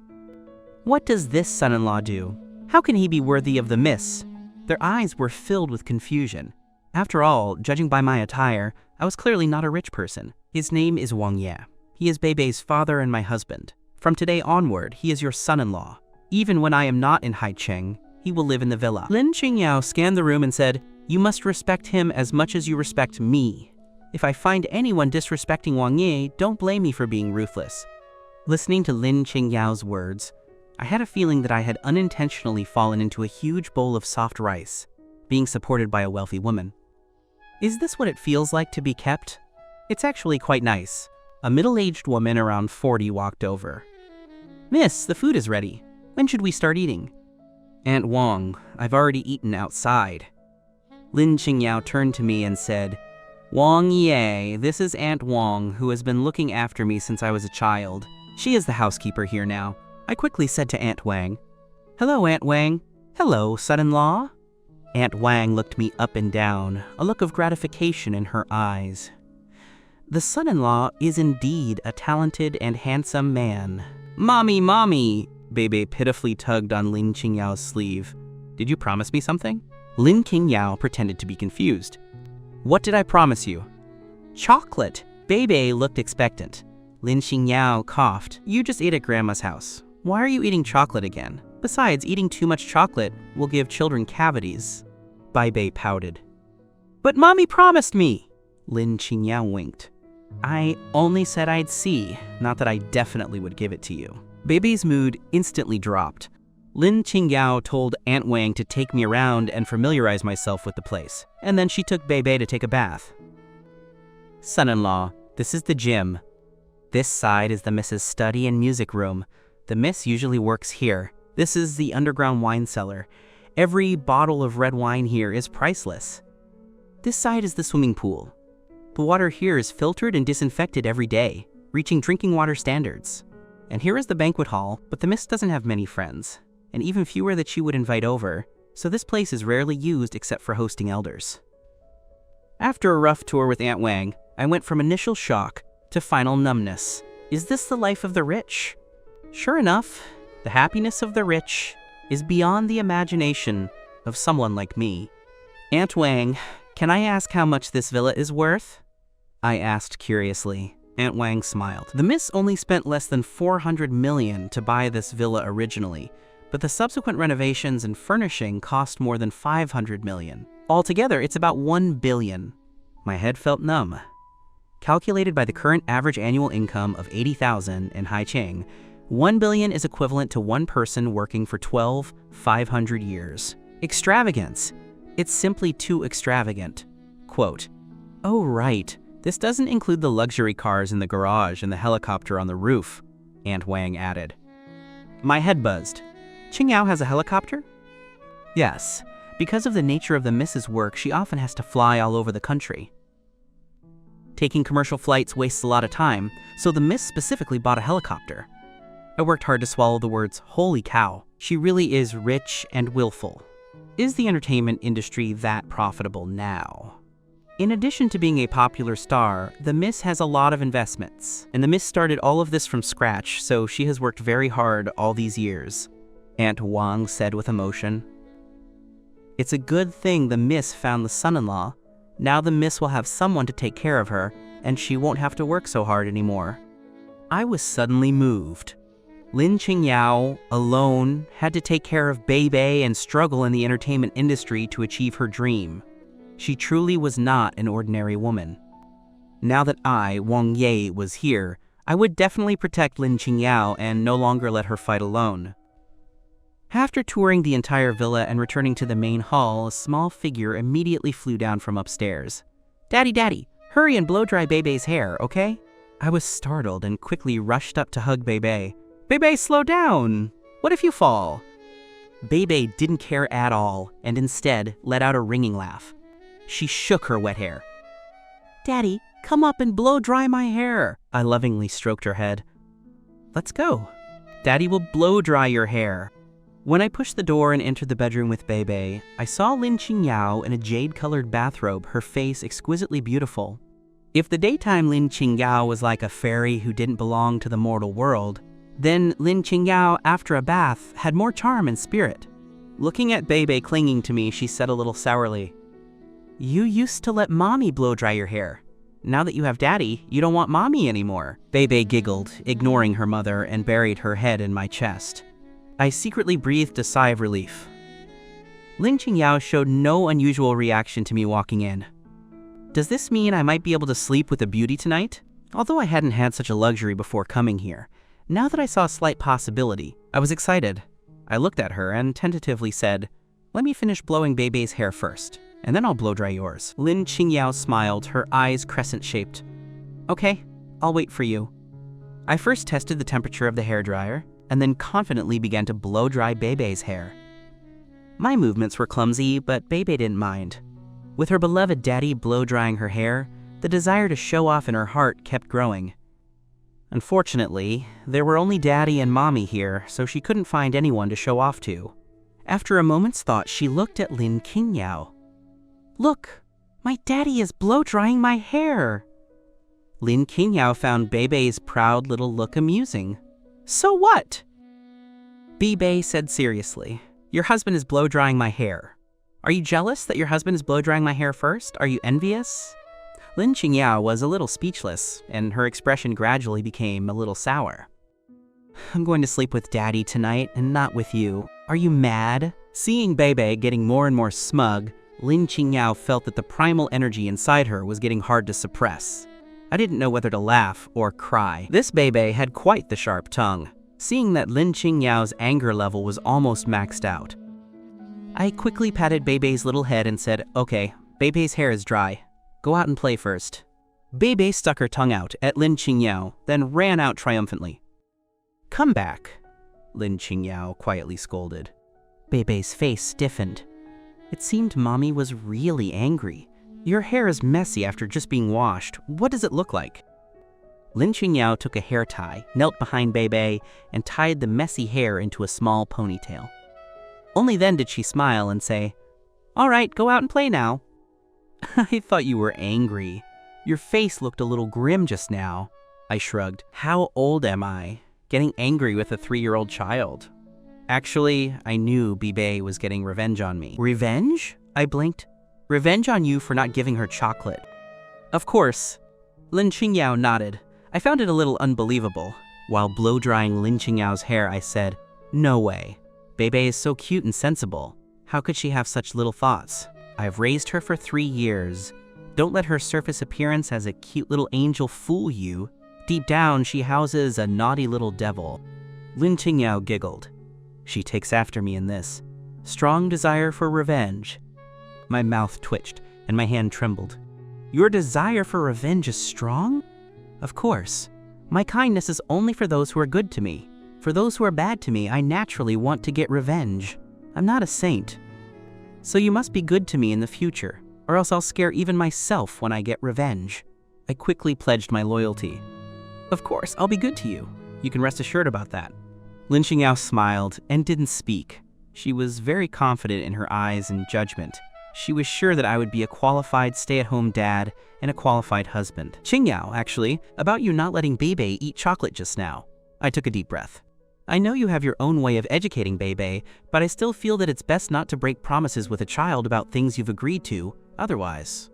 What does this son-in-law do? How can he be worthy of the miss? Their eyes were filled with confusion. After all, judging by my attire, I was clearly not a rich person. His name is Wang Ye. He is Bebe's father and my husband. From today onward, he is your son-in-law. Even when I am not in Haicheng, he will live in the villa. Lin Ching Yao scanned the room and said, You must respect him as much as you respect me. If I find anyone disrespecting Wang Ye, don't blame me for being ruthless. Listening to Lin Ching Yao's words, I had a feeling that I had unintentionally fallen into a huge bowl of soft rice, being supported by a wealthy woman. Is this what it feels like to be kept? It's actually quite nice. A middle-aged woman around 40 walked over. "Miss, the food is ready. When should we start eating?" "Aunt Wong, I've already eaten outside." Lin Ching Yao turned to me and said, "Wong Ye, this is Aunt Wong, who has been looking after me since I was a child. She is the housekeeper here now." I quickly said to Aunt Wang, "Hello, Aunt Wang." "Hello, son-in-law." Aunt Wang looked me up and down, a look of gratification in her eyes. The son-in-law is indeed a talented and handsome man. "Mommy, mommy!" Bebe pitifully tugged on Lin Ching Yao's sleeve. "Did you promise me something?" Lin Ching Yao pretended to be confused. "What did I promise you?" "Chocolate." Bebe looked expectant. Lin Ching Yao coughed. "You just ate at Grandma's house. Why are you eating chocolate again? Besides, eating too much chocolate will give children cavities." Bebe pouted. "But Mommy promised me!" Lin Ching Yao winked. "I only said I'd see, not that I definitely would give it to you." Bebe's mood instantly dropped. Lin Ching Yao told Aunt Wang to take me around and familiarize myself with the place, and then she took Bebe to take a bath. "Son-in-law, this is the gym. This side is the Miss's study and music room. The Miss usually works here. This is the underground wine cellar. Every bottle of red wine here is priceless. This side is the swimming pool. The water here is filtered and disinfected every day, reaching drinking water standards. And here is the banquet hall, but the Miss doesn't have many friends, and even fewer that she would invite over, so this place is rarely used except for hosting elders." After a rough tour with Aunt Wang, I went from initial shock to final numbness. Is this the life of the rich? Sure enough, the happiness of the rich is beyond the imagination of someone like me. "Aunt Wang, can I ask how much this villa is worth?" I asked curiously. Aunt Wang smiled. "The Miss only spent less than 400 million to buy this villa originally, but the subsequent renovations and furnishing cost more than 500 million. Altogether, it's about 1 billion. My head felt numb. Calculated by the current average annual income of 80,000 in Haicheng, 1 billion is equivalent to one person working for 500 years. Extravagance. It's simply too extravagant." Quote, "Oh right, this doesn't include the luxury cars in the garage and the helicopter on the roof," Aunt Wang added. My head buzzed. "Ching Yao has a helicopter?" "Yes. Because of the nature of the Miss's work, she often has to fly all over the country. Taking commercial flights wastes a lot of time, so the Miss specifically bought a helicopter." I worked hard to swallow the words, "Holy cow, she really is rich and willful." Is the entertainment industry that profitable now? In addition to being a popular star, the Miss has a lot of investments, and the Miss started all of this from scratch, so she has worked very hard all these years, Aunt Wang said with emotion. "It's a good thing the Miss found the son-in-law. Now the Miss will have someone to take care of her, and she won't have to work so hard anymore." I was suddenly moved. Lin Ching Yao, alone, had to take care of Bebe and struggle in the entertainment industry to achieve her dream. She truly was not an ordinary woman. Now that I, Wang Ye, was here, I would definitely protect Lin Ching Yao and no longer let her fight alone. After touring the entire villa and returning to the main hall, a small figure immediately flew down from upstairs. "Daddy, Daddy, hurry and blow-dry Bebe's hair, okay?" I was startled and quickly rushed up to hug Bebe. "Bebe, slow down! What if you fall?" Bebe didn't care at all and instead let out a ringing laugh. She shook her wet hair. "Daddy, come up and blow-dry my hair." I lovingly stroked her head. "Let's go. Daddy will blow-dry your hair." When I pushed the door and entered the bedroom with Bebe, I saw Lin Ching Yao in a jade-colored bathrobe, her face exquisitely beautiful. If the daytime Lin Ching Yao was like a fairy who didn't belong to the mortal world, then Lin Ching Yao, after a bath, had more charm and spirit. Looking at Bebe clinging to me, she said a little sourly, "You used to let Mommy blow-dry your hair. Now that you have Daddy, you don't want Mommy anymore." Bebe giggled, ignoring her mother, and buried her head in my chest. I secretly breathed a sigh of relief. Lin Ching Yao showed no unusual reaction to me walking in. Does this mean I might be able to sleep with a beauty tonight? Although I hadn't had such a luxury before coming here, Now that I saw a slight possibility, I was excited. I looked at her and tentatively said, "Let me finish blowing Bebe's hair first, and then I'll blow dry yours." Lin Ching Yao smiled, her eyes crescent-shaped. "Okay, I'll wait for you." I first tested the temperature of the hairdryer, and then confidently began to blow dry Bebe's hair. My movements were clumsy, but Bebe didn't mind. With her beloved daddy blow-drying her hair, the desire to show off in her heart kept growing. Unfortunately, there were only Daddy and Mommy here, so she couldn't find anyone to show off to. After a moment's thought, she looked at Lin Ching Yao. "Look, my daddy is blow-drying my hair." Lin Ching Yao found Bebe's proud little look amusing. "So what?" Bebe said seriously, "Your husband is blow-drying my hair. Are you jealous that your husband is blow-drying my hair first? Are you envious?" Lin Ching Yao was a little speechless, and her expression gradually became a little sour. "I'm going to sleep with Daddy tonight and not with you. Are you mad?" Seeing Bebe getting more and more smug, Lin Ching Yao felt that the primal energy inside her was getting hard to suppress. I didn't know whether to laugh or cry. This Bebe had quite the sharp tongue, seeing that Lin Ching Yao's anger level was almost maxed out. I quickly patted Bebe's little head and said, "Okay, Bebe's hair is dry. Go out and play first." Bebe stuck her tongue out at Lin Ching Yao, then ran out triumphantly. "Come back," Lin Ching Yao quietly scolded. Bebe's face stiffened. It seemed Mommy was really angry. "Your hair is messy after just being washed. What does it look like?" Lin Ching Yao took a hair tie, knelt behind Bebe, and tied the messy hair into a small ponytail. Only then did she smile and say, "All right, go out and play now." "I thought you were angry. Your face looked a little grim just now." I shrugged. "How old am I? Getting angry with a 3-year-old child?" Actually, I knew Bebe was getting revenge on me. "Revenge?" I blinked. "Revenge on you for not giving her chocolate." "Of course." Lin Ching Yao nodded. I found it a little unbelievable. While blow-drying Lin Ching Yao's hair, I said, "No way. Bebe is so cute and sensible. How could she have such little thoughts? I've raised her for 3 years. Don't let her surface appearance as a cute little angel fool you. Deep down, she houses a naughty little devil." Lin Ching Yao giggled. "She takes after me in this. Strong desire for revenge." My mouth twitched, and my hand trembled. "Your desire for revenge is strong?" "Of course. My kindness is only for those who are good to me. For those who are bad to me, I naturally want to get revenge. I'm not a saint. So you must be good to me in the future, or else I'll scare even myself when I get revenge." I quickly pledged my loyalty. "Of course, I'll be good to you. You can rest assured about that." Lin Ching Yao smiled and didn't speak. She was very confident in her eyes and judgment. She was sure that I would be a qualified stay-at-home dad and a qualified husband. "Ching Yao, actually, about you not letting Bebe eat chocolate just now." I took a deep breath. "I know you have your own way of educating Bebe, but I still feel that it's best not to break promises with a child about things you've agreed to, otherwise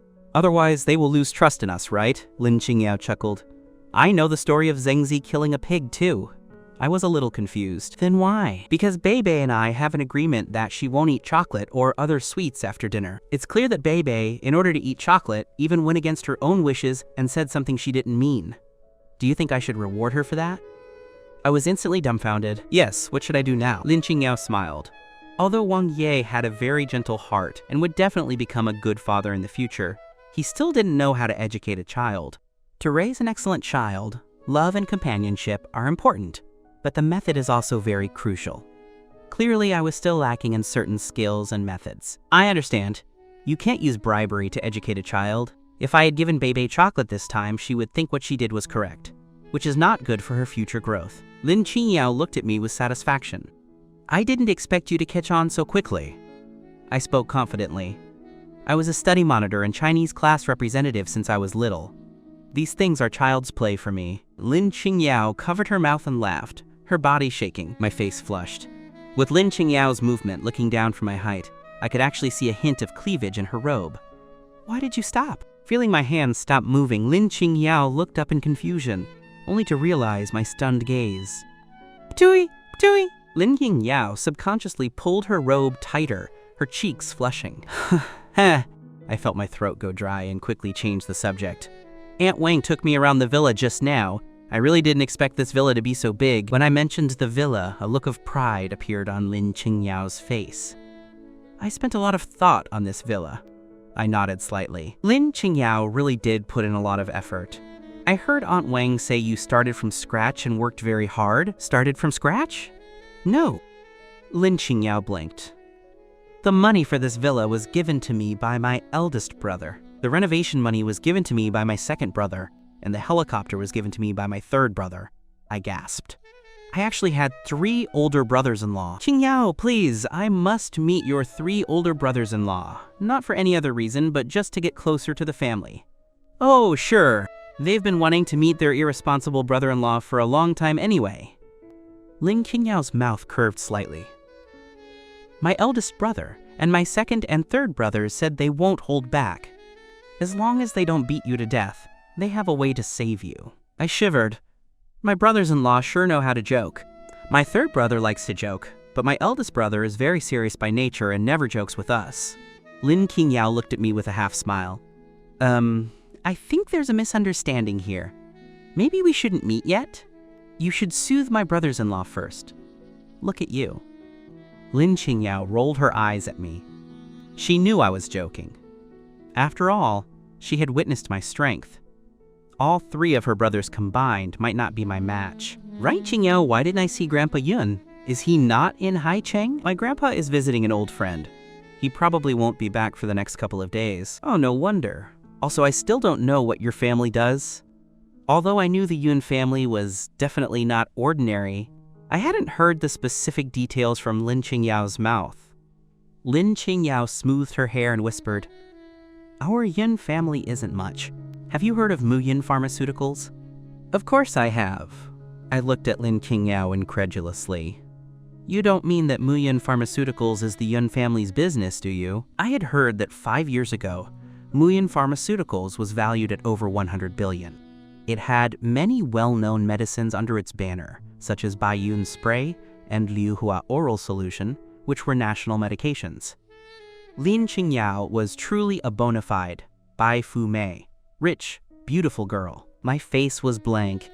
they will lose trust in us, right?" Lin Ching Yao chuckled. "I know the story of Zhengzi killing a pig too." I was a little confused. "Then why?" "Because Bebe and I have an agreement that she won't eat chocolate or other sweets after dinner. It's clear that Bebe, in order to eat chocolate, even went against her own wishes and said something she didn't mean. Do you think I should reward her for that?" I was instantly dumbfounded. "Yes, what should I do now?" Lin Ching Yao smiled. Although Wang Ye had a very gentle heart and would definitely become a good father in the future, he still didn't know how to educate a child. To raise an excellent child, love and companionship are important, but the method is also very crucial. Clearly, I was still lacking in certain skills and methods. "I understand. You can't use bribery to educate a child. If I had given Bebe chocolate this time, she would think what she did was correct, which is not good for her future growth." Lin Ching Yao looked at me with satisfaction. "I didn't expect you to catch on so quickly." I spoke confidently. "I was a study monitor and Chinese class representative since I was little. These things are child's play for me." Lin Ching Yao covered her mouth and laughed, her body shaking. My face flushed. With Lin Ching Yao's movement looking down from my height, I could actually see a hint of cleavage in her robe. "Why did you stop?" Feeling my hands stop moving, Lin Ching Yao looked up in confusion, only to realize my stunned gaze. "Ptui! Ptui!" Lin Ching Yao subconsciously pulled her robe tighter, her cheeks flushing. "Heh." I felt my throat go dry and quickly changed the subject. "Aunt Wang took me around the villa just now. I really didn't expect this villa to be so big. When I mentioned the villa, a look of pride appeared on Lin Ching Yao's face. I spent a lot of thought on this villa. I nodded slightly. Lin Ching Yao really did put in a lot of effort. I heard Aunt Wang say you started from scratch and worked very hard. Started from scratch? No. Lin Ching Yao blinked. The money for this villa was given to me by my eldest brother. The renovation money was given to me by my second brother, and the helicopter was given to me by my third brother. I gasped. I actually had 3 older brothers-in-law. Ching Yao, please, I must meet your 3 older brothers-in-law. Not for any other reason, but just to get closer to the family. Oh, sure. They've been wanting to meet their irresponsible brother-in-law for a long time anyway. Lin Ching Yao's mouth curved slightly. My eldest brother and my second and third brothers said they won't hold back. As long as they don't beat you to death, they have a way to save you. I shivered. My brothers-in-law sure know how to joke. My third brother likes to joke, but my eldest brother is very serious by nature and never jokes with us. Lin Ching Yao looked at me with a half smile. I think there's a misunderstanding here. Maybe we shouldn't meet yet? You should soothe my brothers-in-law first. Look at you. Lin Ching Yao rolled her eyes at me. She knew I was joking. After all, she had witnessed my strength. All 3 of her brothers combined might not be my match. Right, Ching Yao, why didn't I see Grandpa Yun? Is he not in Haicheng? My grandpa is visiting an old friend. He probably won't be back for the next couple of days. Oh, no wonder. Also, I still don't know what your family does. Although I knew the Yun family was definitely not ordinary, I hadn't heard the specific details from Lin Ching Yao's mouth. Lin Ching Yao smoothed her hair and whispered, Our Yun family isn't much. Have you heard of Muyin Pharmaceuticals? Of course I have. I looked at Lin Ching Yao incredulously. You don't mean that Muyin Pharmaceuticals is the Yun family's business, do you? I had heard that 5 years ago, Muyin Pharmaceuticals was valued at over 100 billion. It had many well-known medicines under its banner, such as Baiyun Spray and Liuhua Oral Solution, which were national medications. Lin Ching Yao was truly a bona fide Bai Fu Mei, rich, beautiful girl. My face was blank.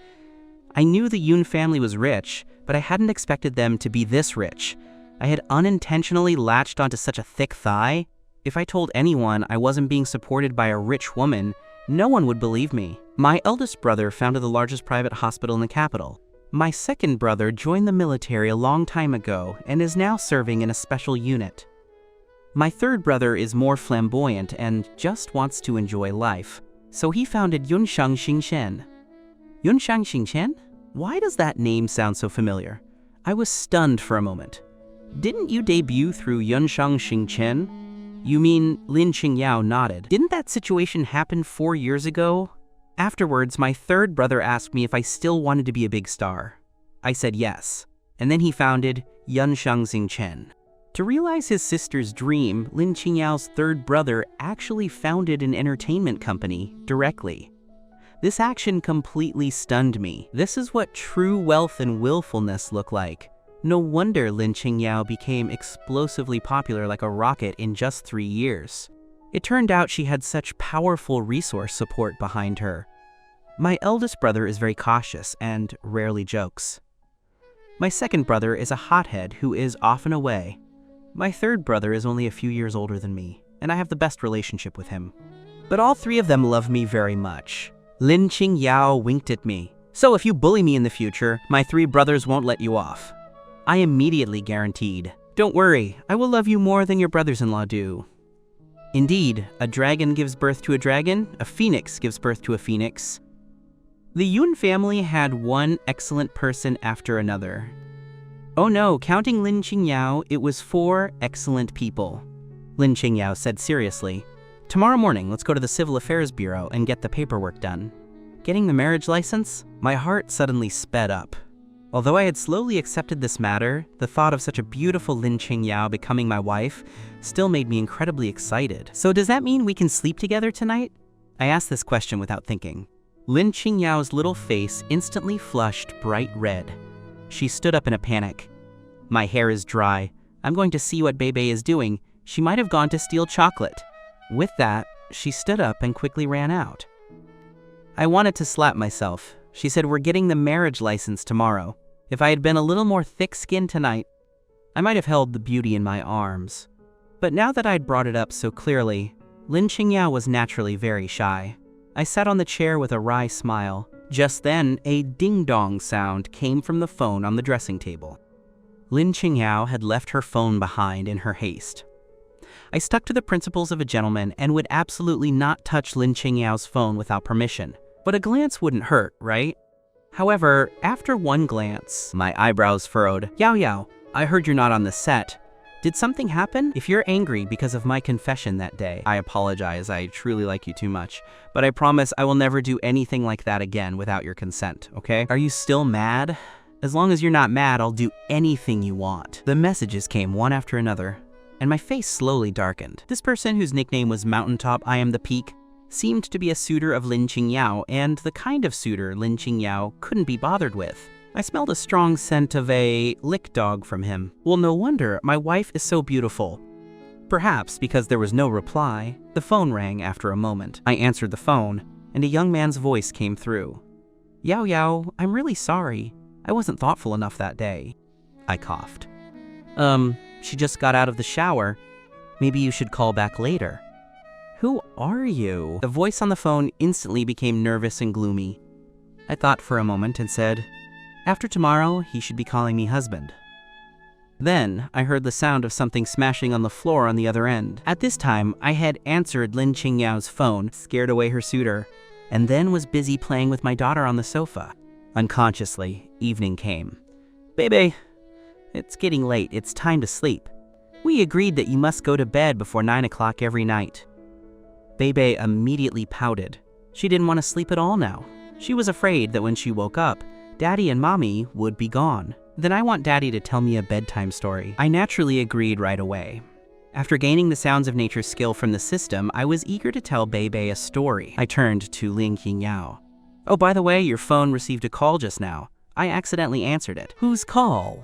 I knew the Yun family was rich, but I hadn't expected them to be this rich. I had unintentionally latched onto such a thick thigh. If I told anyone I wasn't being supported by a rich woman, no one would believe me. My eldest brother founded the largest private hospital in the capital. My second brother joined the military a long time ago and is now serving in a special unit. My third brother is more flamboyant and just wants to enjoy life, so he founded Yunshang Xingchen. Yunshang Xingchen? Why does that name sound so familiar? I was stunned for a moment. Didn't you debut through Yunshang Xingchen? You mean, Lin Ching Yao nodded. Didn't that situation happen 4 years ago? Afterwards, my third brother asked me if I still wanted to be a big star. I said yes, and then he founded Yunshang Xingchen. To realize his sister's dream, Lin Ching Yao's third brother actually founded an entertainment company directly. This action completely stunned me. This is what true wealth and willfulness look like. No wonder Lin Ching Yao became explosively popular like a rocket in just 3 years. It turned out she had such powerful resource support behind her. My eldest brother is very cautious and rarely jokes. My second brother is a hothead who is often away. My third brother is only a few years older than me, and I have the best relationship with him. But all 3 of them love me very much. Lin Ching Yao winked at me. So if you bully me in the future, my 3 brothers won't let you off. I immediately guaranteed. Don't worry, I will love you more than your brothers-in-law do. Indeed, a dragon gives birth to a dragon, a phoenix gives birth to a phoenix. The Yun family had one excellent person after another. Oh no, counting Lin Ching Yao, it was 4 excellent people. Lin Ching Yao said seriously, Tomorrow morning, let's go to the Civil Affairs Bureau and get the paperwork done. Getting the marriage license? My heart suddenly sped up. Although I had slowly accepted this matter, the thought of such a beautiful Lin Ching Yao becoming my wife still made me incredibly excited. So does that mean we can sleep together tonight? I asked this question without thinking. Lin Ching Yao's little face instantly flushed bright red. She stood up in a panic. My hair is dry. I'm going to see what Bebe is doing. She might have gone to steal chocolate. With that, she stood up and quickly ran out. I wanted to slap myself. She said we're getting the marriage license tomorrow. If I had been a little more thick-skinned tonight, I might have held the beauty in my arms. But now that I'd brought it up so clearly, Lin Ching Yao was naturally very shy. I sat on the chair with a wry smile. Just then, a ding-dong sound came from the phone on the dressing table. Lin Ching Yao had left her phone behind in her haste. I stuck to the principles of a gentleman and would absolutely not touch Lin Ching Yao's phone without permission. But a glance wouldn't hurt, right? However, after one glance, my eyebrows furrowed. Yao Yao, I heard you're not on the set. Did something happen? If you're angry because of my confession that day, I apologize. I truly like you too much. But I promise I will never do anything like that again without your consent, okay? Are you still mad? As long as you're not mad, I'll do anything you want. The messages came one after another, and my face slowly darkened. This person, whose nickname was Mountaintop I Am the Peak, seemed to be a suitor of Lin Ching Yao, and the kind of suitor Lin Ching Yao couldn't be bothered with. I smelled a strong scent of a lick dog from him. Well, no wonder, my wife is so beautiful. Perhaps because there was no reply, the phone rang after a moment. I answered the phone, and a young man's voice came through. Yao Yao, I'm really sorry. I wasn't thoughtful enough that day. I coughed. She just got out of the shower. Maybe you should call back later. Who are you? The voice on the phone instantly became nervous and gloomy. I thought for a moment and said, after tomorrow, he should be calling me husband. Then, I heard the sound of something smashing on the floor on the other end. At this time, I had answered Lin Ching Yao's phone, scared away her suitor, and then was busy playing with my daughter on the sofa. Unconsciously, evening came. Baby, it's getting late. It's time to sleep. We agreed that you must go to bed before 9 o'clock every night. Bebe immediately pouted. She didn't want to sleep at all now. She was afraid that when she woke up, Daddy and Mommy would be gone. Then I want Daddy to tell me a bedtime story. I naturally agreed right away. After gaining the sounds of nature skill from the system, I was eager to tell Bebe a story. I turned to Lin Ching Yao. Oh, by the way, your phone received a call just now. I accidentally answered it. Whose call?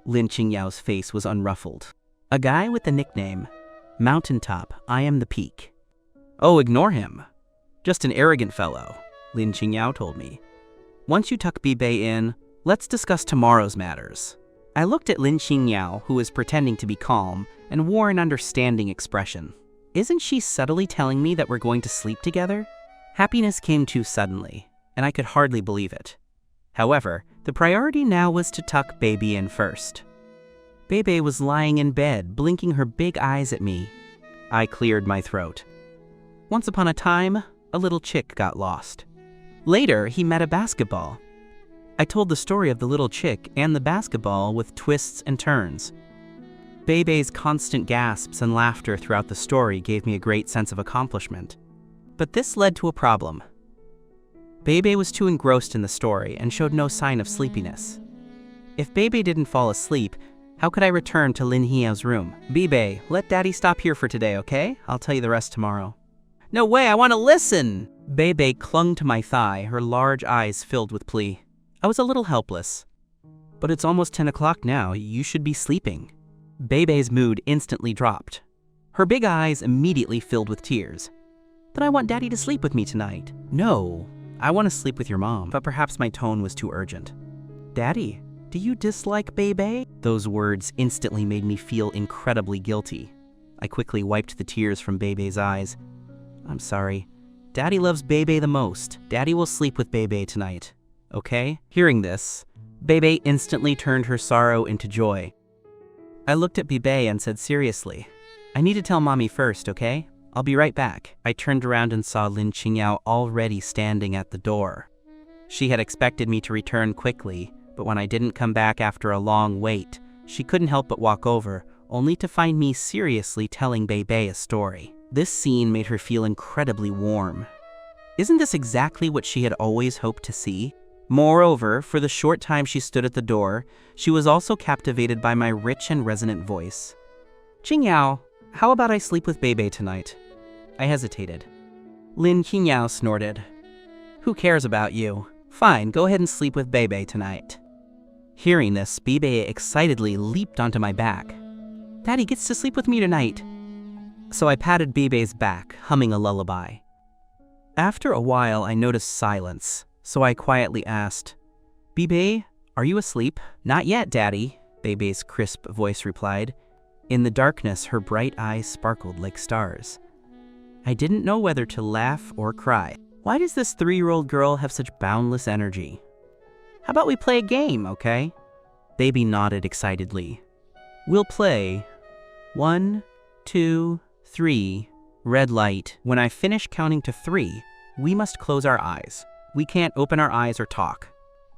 Lin Ching Yao's face was unruffled. A guy with the nickname, Mountaintop I Am the Peak. Oh, ignore him. Just an arrogant fellow, Lin Ching Yao told me. Once you tuck Bebe in, let's discuss tomorrow's matters. I looked at Lin Ching Yao, who was pretending to be calm, and wore an understanding expression. Isn't she subtly telling me that we're going to sleep together? Happiness came too suddenly, and I could hardly believe it. However, the priority now was to tuck Bebe in first. Bebe was lying in bed, blinking her big eyes at me. I cleared my throat. Once upon a time, a little chick got lost. Later, he met a basketball. I told the story of the little chick and the basketball with twists and turns. Bebe's constant gasps and laughter throughout the story gave me a great sense of accomplishment. But this led to a problem. Bebe was too engrossed in the story and showed no sign of sleepiness. If Bebe didn't fall asleep, how could I return to Lin Yao's room? Bebe, let Daddy stop here for today, okay? I'll tell you the rest tomorrow. No way, I want to listen! Bebe clung to my thigh, her large eyes filled with plea. I was a little helpless. But it's almost 10 o'clock now, you should be sleeping. Bebe's mood instantly dropped. Her big eyes immediately filled with tears. Then I want Daddy to sleep with me tonight. No, I want to sleep with your mom, but perhaps my tone was too urgent. Daddy, do you dislike Bebe? Those words instantly made me feel incredibly guilty. I quickly wiped the tears from Bebe's eyes. I'm sorry. Daddy loves Bebe the most. Daddy will sleep with Bebe tonight. Okay? Hearing this, Bebe instantly turned her sorrow into joy. I looked at Bebe and said seriously, I need to tell Mommy first, okay? I'll be right back. I turned around and saw Lin Ching Yao already standing at the door. She had expected me to return quickly, but when I didn't come back after a long wait, she couldn't help but walk over, only to find me seriously telling Bebe a story. This scene made her feel incredibly warm. Isn't this exactly what she had always hoped to see? Moreover, for the short time she stood at the door, she was also captivated by my rich and resonant voice. Ching Yao, how about I sleep with Bebe tonight? I hesitated. Lin Ching Yao snorted. Who cares about you? Fine, go ahead and sleep with Bebe tonight. Hearing this, Bebe excitedly leaped onto my back. Daddy gets to sleep with me tonight. So I patted Bebe's back, humming a lullaby. After a while, I noticed silence, So I quietly asked, "Bebe, are you asleep?" "Not yet, Daddy," Bebe's crisp voice replied. In the darkness, her bright eyes sparkled like stars. I didn't know whether to laugh or cry. Why does this 3-year-old girl have such boundless energy? "How about we play a game, okay?" Baby nodded excitedly. "We'll play 1, 2, 3, red light. When I finish counting to 3, we must close our eyes. We can't open our eyes or talk.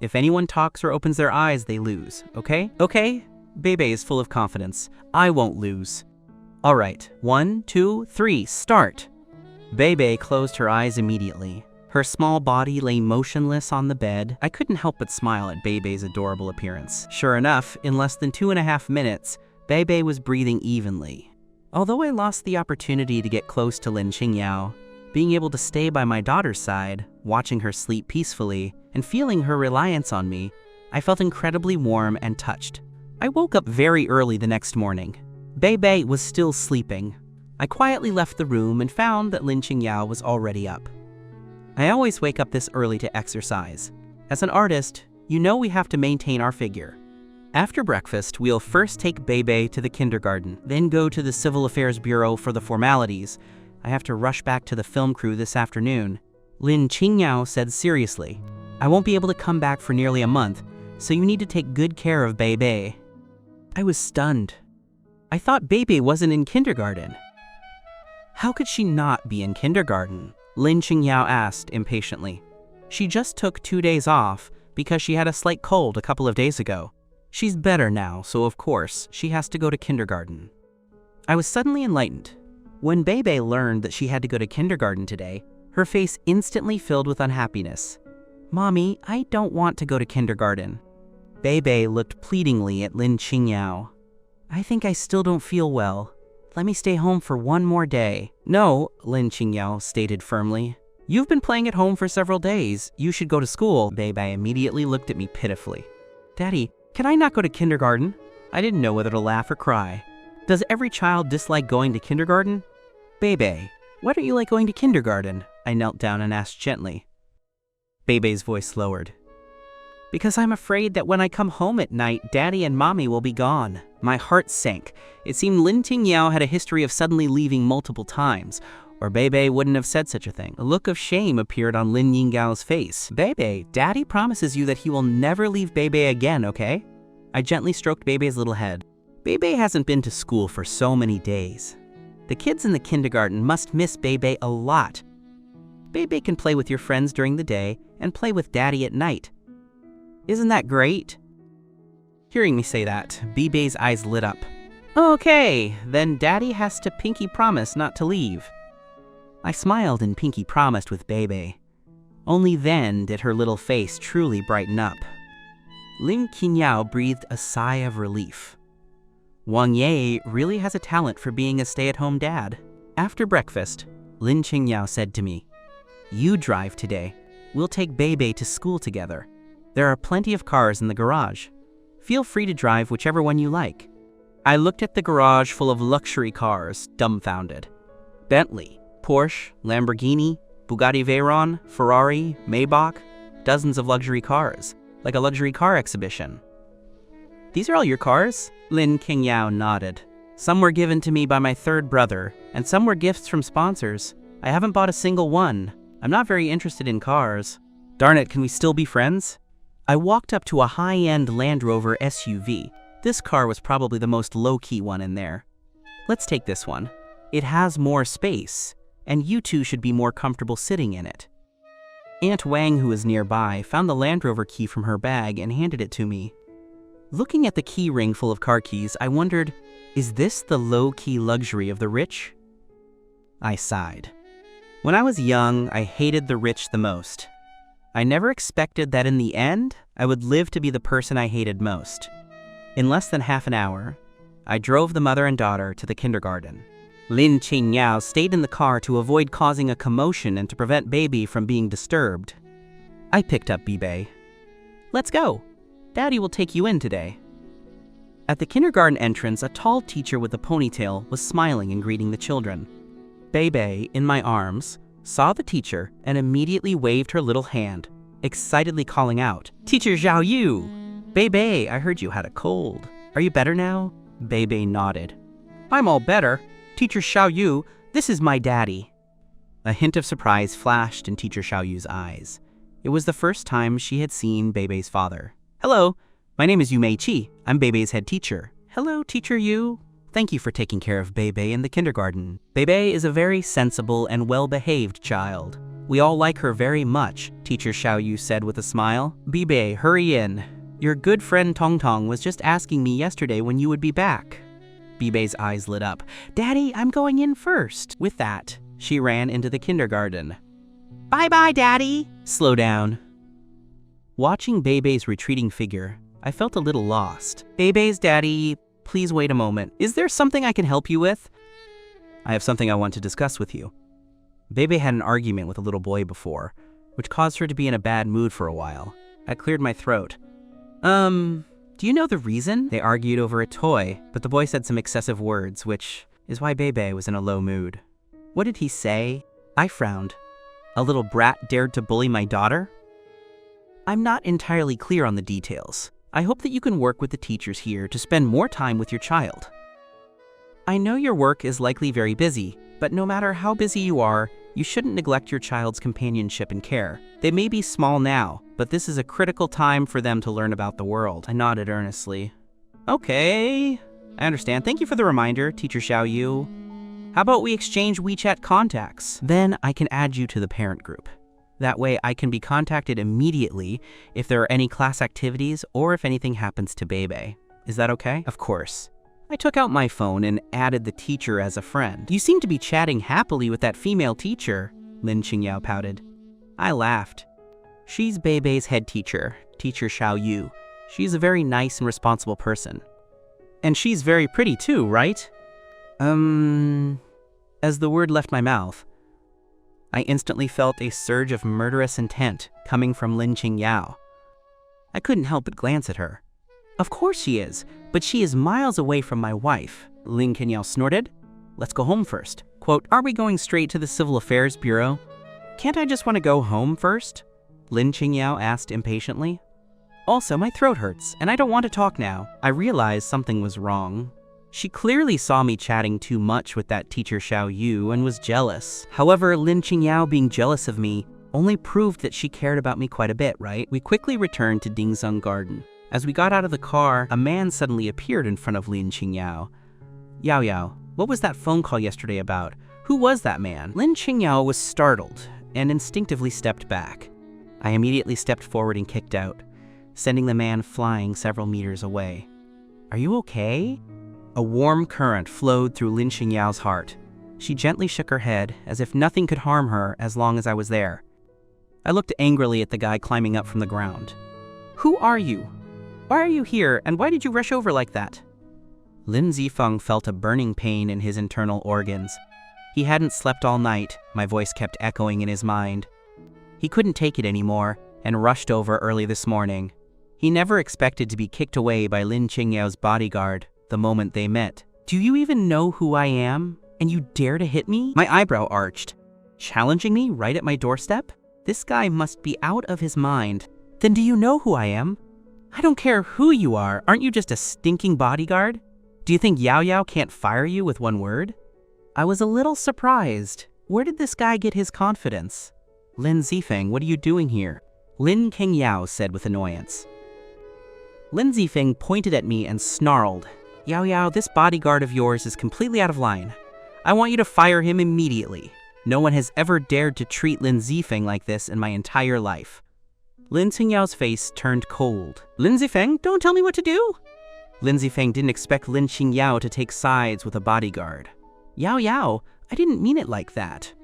If anyone talks or opens their eyes, they lose, okay?" "Okay." Bebe is full of confidence. "I won't lose." "All right, 1, 2, 3, start." Bebe closed her eyes immediately. Her small body lay motionless on the bed. I couldn't help but smile at Bebe's adorable appearance. Sure enough, in less than 2.5 minutes, Bebe was breathing evenly. Although I lost the opportunity to get close to Lin Ching Yao, being able to stay by my daughter's side, watching her sleep peacefully, and feeling her reliance on me, I felt incredibly warm and touched. I woke up very early the next morning. Bebe was still sleeping. I quietly left the room and found that Lin Ching Yao was already up. I always wake up this early to exercise. As an artist, you know we have to maintain our figure. After breakfast, we'll first take Bebe to the kindergarten, then go to the Civil Affairs Bureau for the formalities. I have to rush back to the film crew this afternoon. Lin Ching Yao said seriously, "I won't be able to come back for nearly a month, so you need to take good care of Bebe." I was stunned. I thought Bebe wasn't in kindergarten. How could she not be in kindergarten? Lin Ching Yao asked impatiently. She just took 2 days off because she had a slight cold a couple of days ago. She's better now, so of course, she has to go to kindergarten. I was suddenly enlightened. When Bebe learned that she had to go to kindergarten today, her face instantly filled with unhappiness. "Mommy, I don't want to go to kindergarten." Bebe looked pleadingly at Lin Ching Yao. "I think I still don't feel well. Let me stay home for 1 more day." "No," Lin Ching Yao stated firmly. "You've been playing at home for several days. You should go to school." Bebe immediately looked at me pitifully. "Daddy, can I not go to kindergarten?" I didn't know whether to laugh or cry. Does every child dislike going to kindergarten? "Bebe, why don't you like going to kindergarten?" I knelt down and asked gently. Bebe's voice lowered. "Because I'm afraid that when I come home at night, Daddy and Mommy will be gone." My heart sank. It seemed Lin Ching Yao had a history of suddenly leaving multiple times, or Bebe wouldn't have said such a thing. A look of shame appeared on Lin Ching Yao's face. "Bebe, Daddy promises you that he will never leave Bebe again, okay?" I gently stroked Bebe's little head. Bebe hasn't been to school for so many days. The kids in the kindergarten must miss Bebe a lot. Bebe can play with your friends during the day and play with Daddy at night. Isn't that great? Hearing me say that, Bebe's eyes lit up. "Okay, then Daddy has to pinky promise not to leave." I smiled and pinky promised with Bebe. Only then did her little face truly brighten up. Lin Ching Yao breathed a sigh of relief. Wang Ye really has a talent for being a stay-at-home dad. After breakfast, Lin Ching Yao said to me, "You drive today. We'll take Bebe to school together. There are plenty of cars in the garage. Feel free to drive whichever one you like." I looked at the garage full of luxury cars, dumbfounded. Bentley, Porsche, Lamborghini, Bugatti Veyron, Ferrari, Maybach, dozens of luxury cars, like a luxury car exhibition. "These are all your cars?" Lin Ching Yao nodded. "Some were given to me by my third brother, and some were gifts from sponsors. I haven't bought a single one. I'm not very interested in cars." "Darn it, can we still be friends?" I walked up to a high-end Land Rover SUV. This car was probably the most low-key one in there. "Let's take this one. It has more space, and you two should be more comfortable sitting in it." Aunt Wang, who was nearby, found the Land Rover key from her bag and handed it to me. Looking at the key ring full of car keys, I wondered, is this the low-key luxury of the rich? I sighed. When I was young, I hated the rich the most. I never expected that in the end, I would live to be the person I hated most. In less than half an hour, I drove the mother and daughter to the kindergarten. Lin Ching Yao stayed in the car to avoid causing a commotion and to prevent Bebe from being disturbed. I picked up Bebe. "Let's go. Daddy will take you in today." At the kindergarten entrance, a tall teacher with a ponytail was smiling and greeting the children. Bebe, in my arms, saw the teacher and immediately waved her little hand. excitedly calling out, "Teacher Zhao Yu! Bebe, I heard you had a cold. Are you better now?" Bebe nodded. "I'm all better. Teacher Xiao Yu, this is my daddy." A hint of surprise flashed in Teacher Xiao Yu's eyes. It was the first time she had seen Bebe's father. "Hello, my name is Yu Mei Qi. I'm Bebe's head teacher." "Hello, Teacher Yu. Thank you for taking care of Bebe in the kindergarten. Bebe is a very sensible and well-behaved child. We all like her very much," Teacher Xiao Yu said with a smile. "Bebe, hurry in. Your good friend Tong Tong was just asking me yesterday when you would be back." Bebe's eyes lit up. "Daddy, I'm going in first." With that, she ran into the kindergarten. "Bye-bye, Daddy." "Slow down." Watching Bebe's retreating figure, I felt a little lost. "Bebe's daddy, please wait a moment. Is there something I can help you with?" "I have something I want to discuss with you." Bebe had an argument with a little boy before, which caused her to be in a bad mood for a while. I cleared my throat. Do you know the reason?" They argued over a toy, but the boy said some excessive words, which is why Bebe was in a low mood. "What did he say?" I frowned. "A little brat dared to bully my daughter?" "I'm not entirely clear on the details. I hope that you can work with the teachers here to spend more time with your child. I know your work is likely very busy, but no matter how busy you are, you shouldn't neglect your child's companionship and care. They may be small now, but this is a critical time for them to learn about the world." I nodded earnestly. "Okay, I understand. Thank you for the reminder, Teacher Xiao Yu. How about we exchange WeChat contacts? Then I can add you to the parent group. That way I can be contacted immediately if there are any class activities or if anything happens to Bebe. Is that okay?" "Of course." I took out my phone and added the teacher as a friend. "You seem to be chatting happily with that female teacher," Lin Ching Yao pouted. I laughed. "She's Bebe's head teacher, Teacher Xiao Yu. She's a very nice and responsible person. And she's very pretty too, right?" As the word left my mouth, I instantly felt a surge of murderous intent coming from Lin Ching Yao. I couldn't help but glance at her. "Of course she is, but she is miles away from my wife," Lin Ching Yao snorted. "Let's go home first." Quote, "Are we going straight to the Civil Affairs Bureau? Can't I just want to go home first?" Lin Ching Yao asked impatiently. "Also, my throat hurts, and I don't want to talk now." I realized something was wrong. She clearly saw me chatting too much with that Teacher Xiao Yu and was jealous. However, Lin Ching Yao being jealous of me only proved that she cared about me quite a bit, right? We quickly returned to Dingzeng Garden. As we got out of the car, a man suddenly appeared in front of Lin Ching Yao. "Yao Yao, what was that phone call yesterday about? Who was that man?" Lin Ching Yao was startled and instinctively stepped back. I immediately stepped forward and kicked out, sending the man flying several meters away. "Are you okay?" A warm current flowed through Lin Ching Yao's heart. She gently shook her head, as if nothing could harm her as long as I was there. I looked angrily at the guy climbing up from the ground. "Who are you? Why are you here, and why did you rush over like that?" Lin Zifeng felt a burning pain in his internal organs. He hadn't slept all night, my voice kept echoing in his mind. He couldn't take it anymore, and rushed over early this morning. He never expected to be kicked away by Lin Ching Yao's bodyguard the moment they met. "Do you even know who I am? And you dare to hit me?" My eyebrow arched. Challenging me right at my doorstep? This guy must be out of his mind. "Then do you know who I am?" "I don't care who you are. Aren't you just a stinking bodyguard? Do you think Yao Yao can't fire you with one word?" I was a little surprised. Where did this guy get his confidence? "Lin Zifeng, what are you doing here?" Lin Ching Yao said with annoyance. Lin Zifeng pointed at me and snarled, "Yao Yao, this bodyguard of yours is completely out of line. I want you to fire him immediately. No one has ever dared to treat Lin Zifeng like this in my entire life." Lin Ching Yao's face turned cold. "Lin Zifeng, don't tell me what to do!" Lin Zifeng didn't expect Lin Ching Yao to take sides with a bodyguard. "Yao Yao, I didn't mean it like that."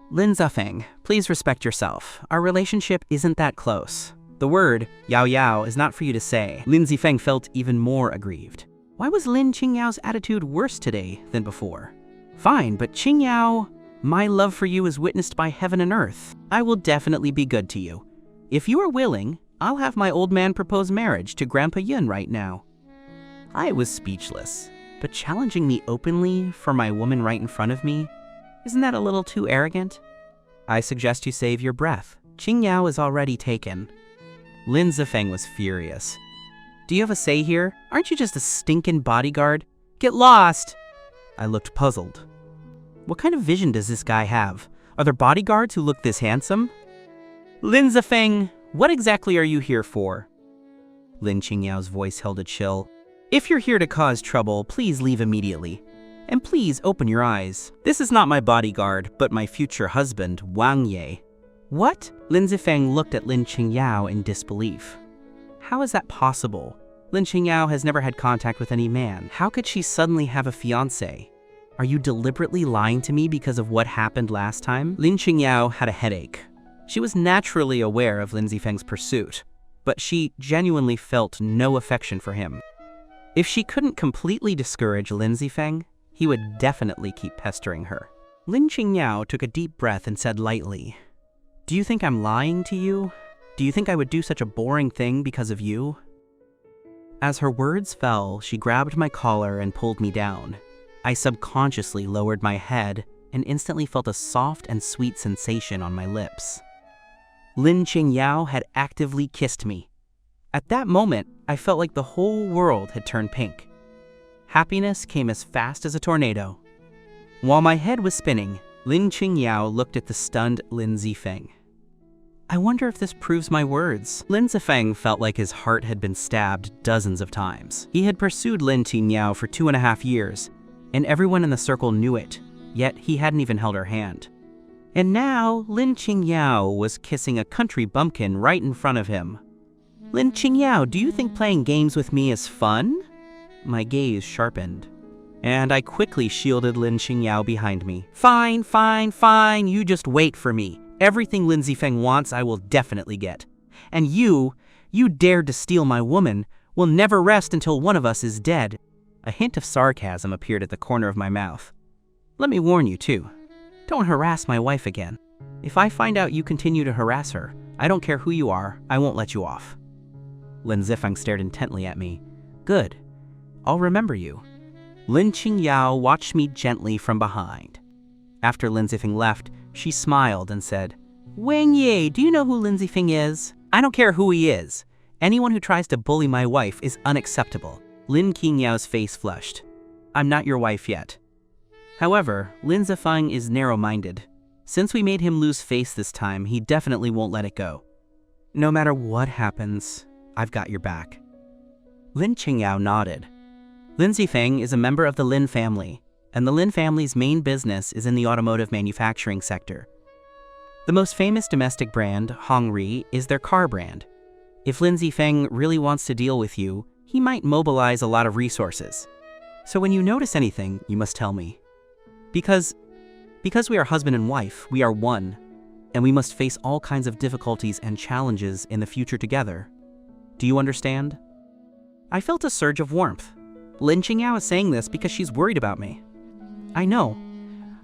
"Lin Zifeng, please respect yourself. Our relationship isn't that close. The word, Yao Yao, is not for you to say." Lin Zifeng felt even more aggrieved. Why was Lin Ching Yao's attitude worse today than before? "Fine, but Ching Yao, my love for you is witnessed by heaven and earth. I will definitely be good to you. If you are willing, I'll have my old man propose marriage to Grandpa Yun right now." I was speechless, but challenging me openly for my woman right in front of me, isn't that a little too arrogant? "I suggest you save your breath," Ching Yao is already taken. Lin Zifeng was furious. Do you have a say here? Aren't you just a stinking bodyguard? Get lost! I looked puzzled. What kind of vision does this guy have? Are there bodyguards who look this handsome? Lin Zifeng, what exactly are you here for? Lin Ching Yao's voice held a chill. If you're here to cause trouble, please leave immediately. And please open your eyes. This is not my bodyguard, but my future husband, Wang Ye. What? Lin Zifeng looked at Lin Ching Yao in disbelief. How is that possible? Lin Ching Yao has never had contact with any man. How could she suddenly have a fiancé? Are you deliberately lying to me because of what happened last time? Lin Ching Yao had a headache. She was naturally aware of Lin Zifeng's pursuit, but she genuinely felt no affection for him. If she couldn't completely discourage Lin Zifeng, he would definitely keep pestering her. Lin Ching Yao took a deep breath and said lightly, Do you think I'm lying to you? Do you think I would do such a boring thing because of you? As her words fell, she grabbed my collar and pulled me down. I subconsciously lowered my head and instantly felt a soft and sweet sensation on my lips. Lin Ching Yao had actively kissed me. At that moment, I felt like the whole world had turned pink. Happiness came as fast as a tornado. While my head was spinning, Lin Ching Yao looked at the stunned Lin Zifeng. I wonder if this proves my words. Lin Zifeng felt like his heart had been stabbed dozens of times. He had pursued Lin Ching Yao for 2.5 years, and everyone in the circle knew it, yet he hadn't even held her hand. And now, Lin Ching Yao was kissing a country bumpkin right in front of him. Lin Ching Yao, do you think playing games with me is fun? My gaze sharpened, and I quickly shielded Lin Ching Yao behind me. Fine, you just wait for me. Everything Lin Zifeng wants, I will definitely get. And you dared to steal my woman, will never rest until one of us is dead. A hint of sarcasm appeared at the corner of my mouth. Let me warn you, too. Don't harass my wife again. If I find out you continue to harass her, I don't care who you are, I won't let you off. Lin Zifeng stared intently at me. Good. I'll remember you. Lin Ching Yao watched me gently from behind. After Lin Zifeng left, she smiled and said, Wang Ye, do you know who Lin Zifeng is? I don't care who he is. Anyone who tries to bully my wife is unacceptable. Lin Ching Yao's face flushed. I'm not your wife yet. However, Lin Zifeng is narrow-minded. Since we made him lose face this time, he definitely won't let it go. No matter what happens, I've got your back. Lin Ching Yao nodded. Lin Zifeng is a member of the Lin family, and the Lin family's main business is in the automotive manufacturing sector. The most famous domestic brand, Hongri, is their car brand. If Lin Zifeng really wants to deal with you, he might mobilize a lot of resources. So when you notice anything, you must tell me. Because we are husband and wife, we are one, and we must face all kinds of difficulties and challenges in the future together. Do you understand? I felt a surge of warmth. Lin Ching Yao is saying this because she's worried about me. I know.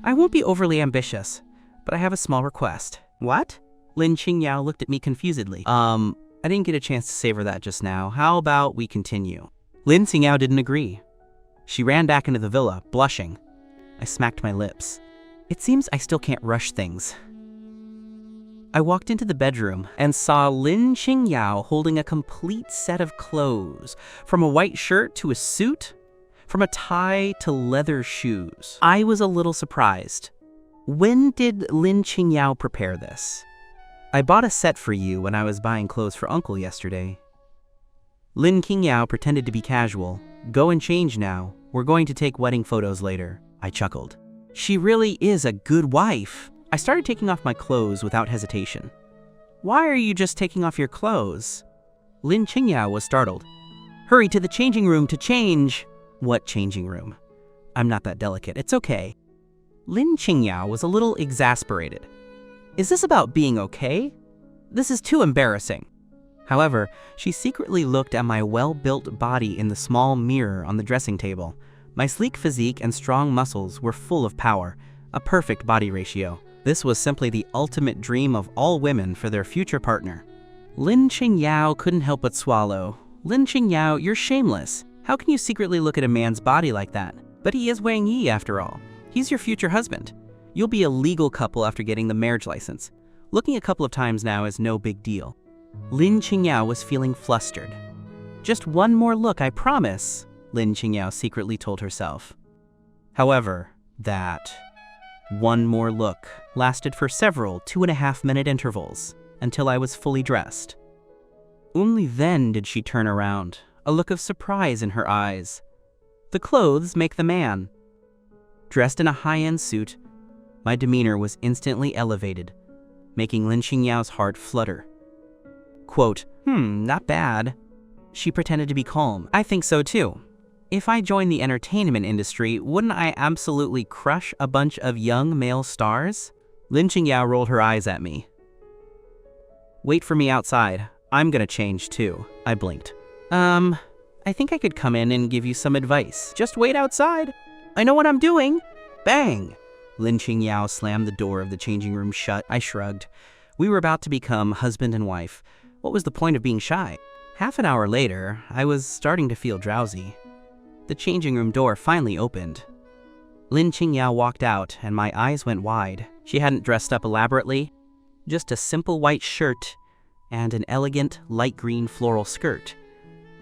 I won't be overly ambitious, but I have a small request. What? Lin Ching Yao looked at me confusedly. I didn't get a chance to savor that just now. How about we continue? Lin Ching Yao didn't agree. She ran back into the villa, blushing. I smacked my lips. It seems I still can't rush things. I walked into the bedroom and saw Lin Ching Yao holding a complete set of clothes, from a white shirt to a suit, from a tie to leather shoes. I was a little surprised. When did Lin Ching Yao prepare this? I bought a set for you when I was buying clothes for Uncle yesterday. Lin Ching Yao pretended to be casual. Go and change now. We're going to take wedding photos later. I chuckled. She really is a good wife. I started taking off my clothes without hesitation. Why are you just taking off your clothes? Lin Ching Yao was startled. Hurry to the changing room to change. What changing room? I'm not that delicate. It's okay. Lin Ching Yao was a little exasperated. Is this about being okay? This is too embarrassing. However, she secretly looked at my well-built body in the small mirror on the dressing table. My sleek physique and strong muscles were full of power, a perfect body ratio. This was simply the ultimate dream of all women for their future partner. Lin Ching Yao couldn't help but swallow. Lin Ching Yao, you're shameless. How can you secretly look at a man's body like that? But he is Wang Yi after all. He's your future husband. You'll be a legal couple after getting the marriage license. Looking a couple of times now is no big deal. Lin Ching Yao was feeling flustered. Just one more look, I promise, Lin Ching Yao secretly told herself. However, that one more look lasted for several 2.5-minute intervals until I was fully dressed. Only then did she turn around, a look of surprise in her eyes. The clothes make the man. Dressed in a high-end suit, my demeanor was instantly elevated, making Lin Ching Yao's heart flutter. Quote, not bad. She pretended to be calm. I think so too. If I joined the entertainment industry, wouldn't I absolutely crush a bunch of young male stars? Lin Ching Yao rolled her eyes at me. Wait for me outside. I'm gonna change too. I blinked. I think I could come in and give you some advice. Just wait outside. I know what I'm doing. Bang! Lin Ching Yao slammed the door of the changing room shut. I shrugged. We were about to become husband and wife. What was the point of being shy? Half an hour later, I was starting to feel drowsy. The changing room door finally opened. Lin Ching Yao walked out, and my eyes went wide. She hadn't dressed up elaborately, just a simple white shirt and an elegant light green floral skirt.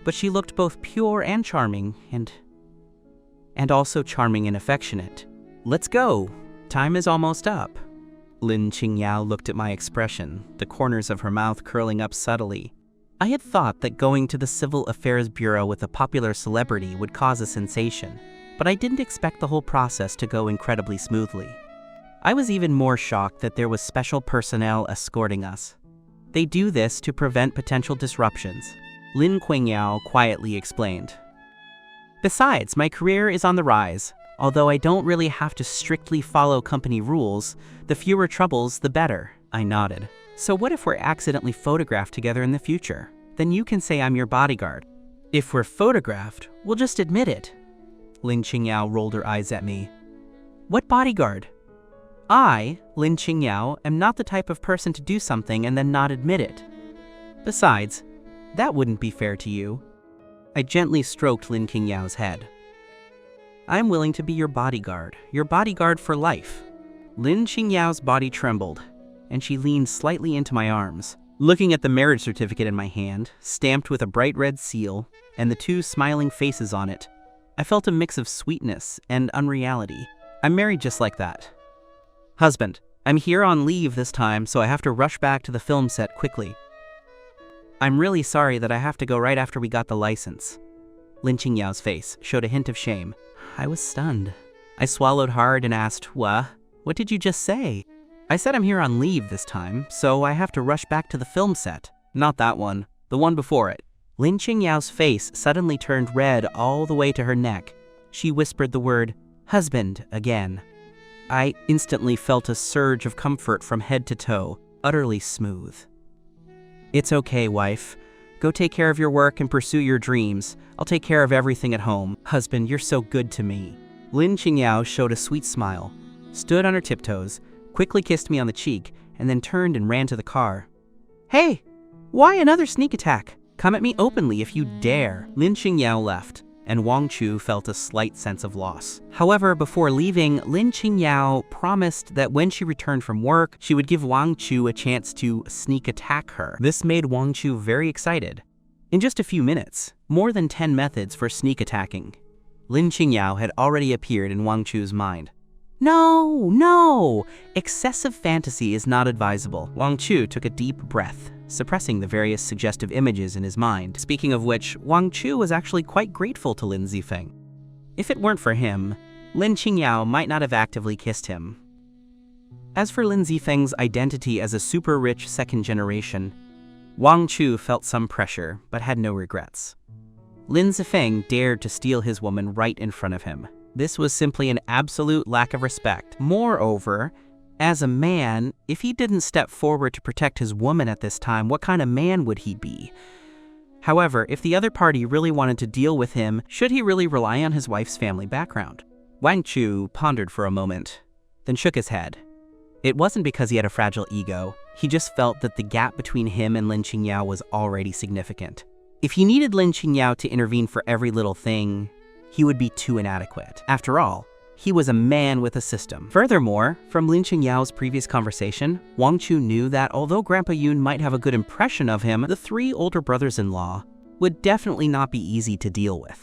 But she looked both pure and charming, and also charming and affectionate. Let's go. Time is almost up. Lin Ching Yao looked at my expression, the corners of her mouth curling up subtly. I had thought that going to the Civil Affairs Bureau with a popular celebrity would cause a sensation, but I didn't expect the whole process to go incredibly smoothly. I was even more shocked that there was special personnel escorting us. They do this to prevent potential disruptions, Lin Ching Yao quietly explained. Besides, my career is on the rise. Although I don't really have to strictly follow company rules, the fewer troubles, the better. I nodded. So what if we're accidentally photographed together in the future? Then you can say I'm your bodyguard. If we're photographed, we'll just admit it. Lin Ching Yao rolled her eyes at me. What bodyguard? I, Lin Ching Yao, am not the type of person to do something and then not admit it. Besides, that wouldn't be fair to you. I gently stroked Lin Ching Yao's head. I'm willing to be your bodyguard for life. Lin Ching Yao's body trembled, and she leaned slightly into my arms. Looking at the marriage certificate in my hand, stamped with a bright red seal, and the 2 smiling faces on it, I felt a mix of sweetness and unreality. I'm married just like that. Husband, I'm here on leave this time, so I have to rush back to the film set quickly. I'm really sorry that I have to go right after we got the license. Lin Ching Yao's face showed a hint of shame. I was stunned. I swallowed hard and asked, what did you just say? I said I'm here on leave this time, so I have to rush back to the film set. Not that one, the one before it. Lin Ching Yao's face suddenly turned red all the way to her neck. She whispered the word, husband, again. I instantly felt a surge of comfort from head to toe, utterly smooth. It's okay, wife. Go take care of your work and pursue your dreams. I'll take care of everything at home. Husband, you're so good to me. Lin Ching Yao showed a sweet smile, stood on her tiptoes, quickly kissed me on the cheek, and then turned and ran to the car. Hey, why another sneak attack? Come at me openly if you dare. Lin Ching Yao left, and Wang Chu felt a slight sense of loss. However, before leaving, Lin Ching Yao promised that when she returned from work, she would give Wang Chu a chance to sneak attack her. This made Wang Chu very excited. In just a few minutes, more than 10 methods for sneak attacking. Lin Ching Yao had already appeared in Wang Chu's mind. No! Excessive fantasy is not advisable. Wang Chu took a deep breath, suppressing the various suggestive images in his mind. Speaking of which, Wang Chu was actually quite grateful to Lin Zifeng. If it weren't for him, Lin Ching Yao might not have actively kissed him. As for Lin Zifeng's identity as a super rich second generation, Wang Chu felt some pressure, but had no regrets. Lin Zifeng dared to steal his woman right in front of him. This was simply an absolute lack of respect. Moreover, as a man, if he didn't step forward to protect his woman at this time, what kind of man would he be? However, if the other party really wanted to deal with him, should he really rely on his wife's family background? Wang Chu pondered for a moment, then shook his head. It wasn't because he had a fragile ego. He just felt that the gap between him and Lin Ching Yao was already significant. If he needed Lin Ching Yao to intervene for every little thing, he would be too inadequate. After all, He was a man with a system. Furthermore, from Lin Ching Yao's previous conversation, Wang Chu knew that although Grandpa Yun might have a good impression of him, the three older brothers-in-law would definitely not be easy to deal with.